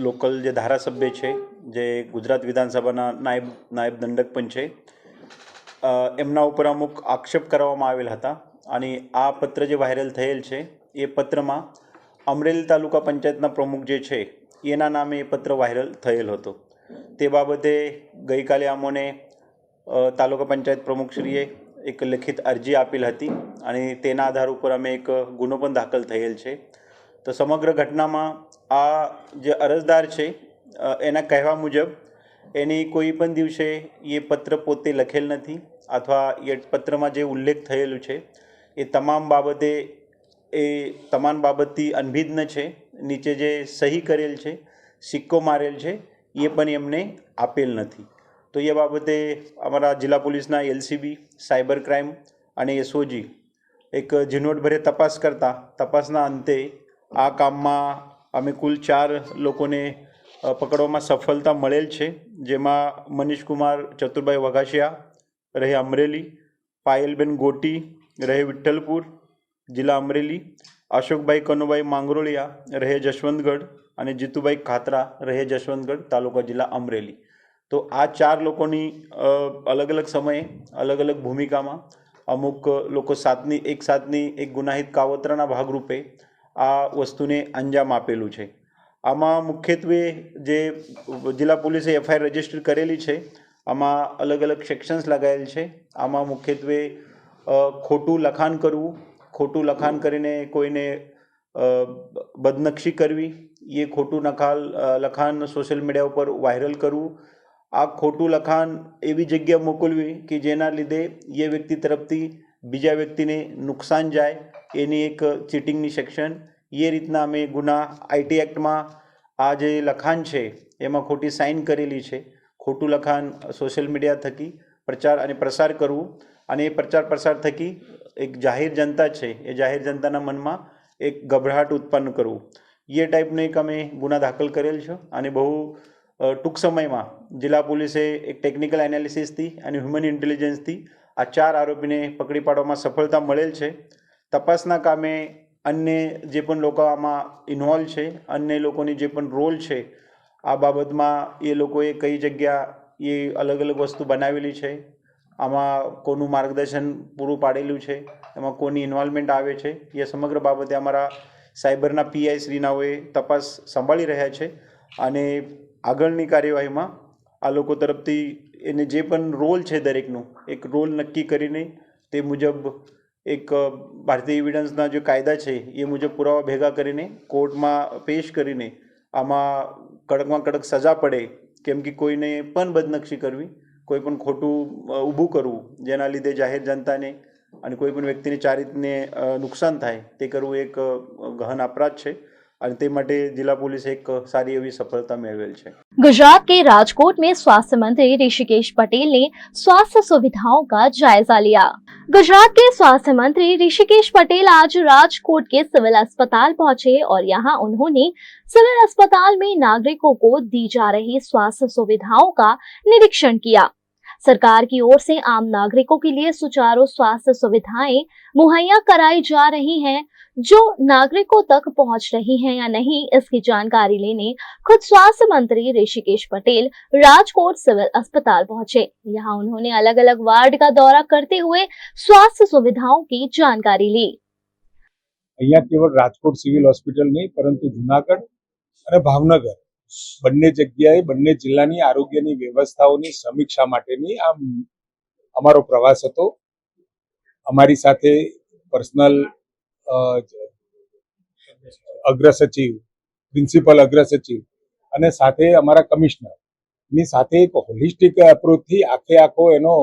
લોકલ જે ધારાસભ્ય છે જે ગુજરાત વિધાનસભાના નાયબ દંડક પણ છે એમના ઉપર અમુક આક્ષેપ કરવામાં આવેલ હતા અને આ પત્ર જે વાયરલ થયેલ છે એ પત્રમાં અમરેલી તાલુકા પંચાયતના પ્રમુખ જે છે એના નામે એ પત્ર વાયરલ થયેલ હતો। તે બાબતે ગઈકાલે અમોને તાલુકા પંચાયત પ્રમુખશ્રીએ એક લિખિત અરજી આપેલ હતી અને તેના આધાર ઉપર અમે એક ગુનો પણ દાખલ થયેલ છે। તો સમગ્ર ઘટનામાં આ જે અરજદાર છે એના કહેવા મુજબ એની કોઈ પણ દિવસે એ પત્ર પોતે લખેલ નથી અથવા એ પત્રમાં જે ઉલ્લેખ થયેલું છે એ તમામ બાબતથી અનભિજ્ઞ છે। નીચે જે સહી કરેલ છે, સિક્કો મારેલ છે એ પણ એમને આપેલ નથી। તો એ બાબતે અમારા જિલ્લા પોલીસના LCB, સાયબર ક્રાઇમ અને SOG એક ઝીણવટભરે તપાસ કરતા તપાસના અંતે આ કામમાં અમે કુલ 4 લોકોને પકડવામાં સફળતા મળેલ છે, જેમાં મનીષ કુમાર ચતુરભાઈ વઘાસિયા રહે અમરેલી, પાયલબેન ગોટી રહે વિઠ્ઠલપુર જિલ્લા અમરેલી, અશોકભાઈ કનુભાઈ માંગરોળિયા રહે જશવંતગઢ અને જીતુભાઈ ખાતરા રહે જશવંતગઢ તાલુકા જિલ્લા અમરેલી। તો આ 4 લોકોની અલગ અલગ સમયે અલગ અલગ ભૂમિકામાં અમુક લોકો એક સાથની એક ગુનાહિત કાવતરાના ભાગરૂપે આ વસ્તુને અંજામ આપેલું છે। આમાં મુખ્યત્વે જે જિલ્લા પોલીસે FIR રજીસ્ટર કરેલી છે આમાં અલગ અલગ સેક્શન્સ લગાવેલ છે। આમાં મુખ્યત્વે ખોટું લખાણ કરવું, ખોટું લખાણ કરીને કોઈને બદનક્ષી કરવી, ये खोटू लखान सोशल मीडिया पर वायरल करવું, आ खोटू लखान एवी जग्या मोकलवी कि जेना लीधे ये व्यक्ति तरफथी बीजा व्यक्ति ने नुकसान जाए एनी एक चीटिंगनी सेक्शन એ રીતના અમે ગુના આઈટી એક્ટમાં આ જે લખાણ છે એમાં ખોટી સાઇન કરેલી છે, ખોટું લખાણ સોશિયલ મીડિયા થકી પ્રચાર અને પ્રસાર કરવું અને એ પ્રચાર પ્રસાર થકી એક જાહેર જનતા છે એ જાહેર જનતાના મનમાં એક ગભરાટ ઉત્પન્ન કરવું, એ ટાઈપનો એક અમે ગુના દાખલ કરેલ છે અને બહુ ટૂંક સમયમાં જિલ્લા પોલીસે એક ટેકનિકલ એનાલિસિસથી અને હ્યુમન ઇન્ટેલિજન્સથી આ 4 આરોપીને પકડી પાડવામાં સફળતા મળેલ છે. તપાસના કામે અન્ય જે પણ લોકો આમાં ઇન્વોલ્વ છે, અન્ય લોકોની જે પણ રોલ છે આ બાબતમાં એ લોકોએ કઈ જગ્યા એ અલગ અલગ વસ્તુ બનાવેલી છે, આમાં કોનું માર્ગદર્શન પૂરું પાડેલું છે, એમાં કોની ઇન્વોલ્વમેન્ટ આવે છે, એ સમગ્ર બાબતે અમારા સાયબરના પીઆઈ શ્રીનાઓએ તપાસ સંભાળી રહ્યા છે અને આગળની કાર્યવાહીમાં આ લોકો તરફથી એને જે પણ રોલ છે દરેકનું એક રોલ નક્કી કરીને તે મુજબ એક ભારતીય એવિડન્સના જે કાયદા છે એ મુજબ પુરાવા ભેગા કરીને કોર્ટમાં પેશ કરીને આમાં કડકમાં કડક સજા પડે, કેમ કે કોઈને પણ બદનક્ષી કરવી, કોઈ પણ ખોટું ઊભું કરવું જેના લીધે જાહેર જનતાને અને કોઈ પણ વ્યક્તિને ચારિત્રને નુકસાન થાય તે કરવું એક ગહન અપરાધ છે અને તે માટે जिला पुलिस एक सारी एवी सफलता मेळवेल છે. गुजरात के राजकोट में स्वास्थ्य मंत्री ऋषिकेश पटेल ने स्वास्थ्य सुविधाओं का जायजा लिया। गुजरात के स्वास्थ्य मंत्री ऋषिकेश पटेल आज राजकोट के सिविल अस्पताल पहुंचे और यहां उन्होंने सिविल अस्पताल में नागरिकों को दी जा रही स्वास्थ्य सुविधाओं का निरीक्षण किया। सरकार की ओर से आम नागरिकों के लिए सुचारू स्वास्थ्य सुविधाएं मुहैया कराई जा रही हैं, जो नागरिकों तक पहुंच रही हैं या नहीं, इसकी जानकारी लेने खुद स्वास्थ्य मंत्री ऋषिकेश पटेल राजकोट सिविल अस्पताल पहुंचे। यहां उन्होंने अलग अलग वार्ड का दौरा करते हुए स्वास्थ्य सुविधाओं की जानकारी ली। અહીંયા કેવળ રાજકોટ સિવિલ હોસ્પિટલ નહીં પરંતુ જુનાગઢ અને ભાવનગર બંને જગ્યાએ બંને જિલ્લાની આરોગ્યની વ્યવસ્થાઓની સમીક્ષા માટેની આ અમારો પ્રવાસ હતો. અમારી સાથે પર્સનલ અગ્રસચિવ, પ્રિન્સિપલ અગ્રસચિવ અને સાથે અમારા કમિશનરની સાથે એક હોલિસ્ટિક એપ્રોચથી આખો એનો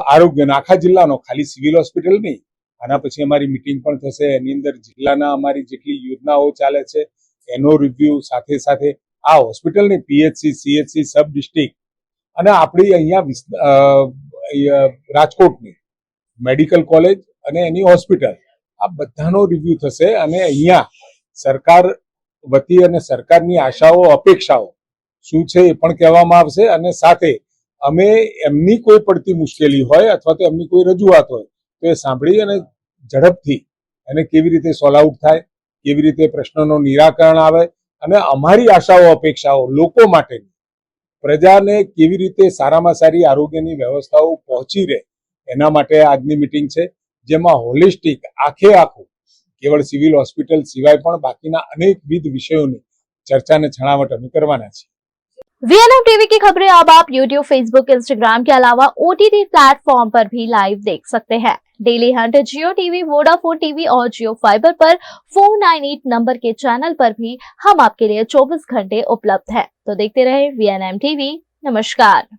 આરોગ્યનો આખા જિલ્લાનો, ખાલી સિવિલ હોસ્પિટલ નહીં, આના પછી અમારી મીટિંગ પણ થશે, એની અંદર જિલ્લાના અમારી જેટલી યોજનાઓ ચાલે છે એનો રિવ્યુ, સાથે સાથે આ હોસ્પિટલની પીએચસી, સીએચસી, સબ ડિસ્ટ્રિક્ટ અને આપણી અહીંયા રાજકોટની મેડિકલ કોલેજ અને એની હોસ્પિટલ, આ બધાનો રિવ્યુ થશે અને અહીંયા સરકાર વતી અને સરકારની આશાઓ અપેક્ષાઓ શું છે એ પણ કહેવામાં આવશે અને સાથે અમે એમની કોઈ પડતી મુશ્કેલી હોય અથવા તો એમની કોઈ રજૂઆત હોય તો એ સાંભળી અને ઝડપથી એને કેવી રીતે સોલ્વ આઉટ થાય, કેવી રીતે પ્રશ્નોનું નિરાકરણ આવે અને અમારી આશાઓ અપેક્ષાઓ લોકો માટેની પ્રજાને કેવી રીતે સારામાં સારી આરોગ્યની વ્યવસ્થાઓ પહોંચી રહે એના માટે આજની મીટિંગ છે, જેમાં હોલિસ્ટિક આખું કેવળ સિવિલ હોસ્પિટલ સિવાય પણ બાકીના અનેકવિધ વિષયોની ચર્ચા અને છણાવટ અમે કરવાના છીએ। वीएनएम टीवी की खबरें अब आप यूट्यूब, फेसबुक, इंस्टाग्राम के अलावा ओटीटी प्लेटफॉर्म पर भी लाइव देख सकते हैं। डेली हंट, जियो टीवी, वोडाफोन टीवी और जियो फाइबर पर 498 नंबर के चैनल पर भी हम आपके लिए 24 घंटे उपलब्ध है। तो देखते रहे वीएनएम टीवी। नमस्कार।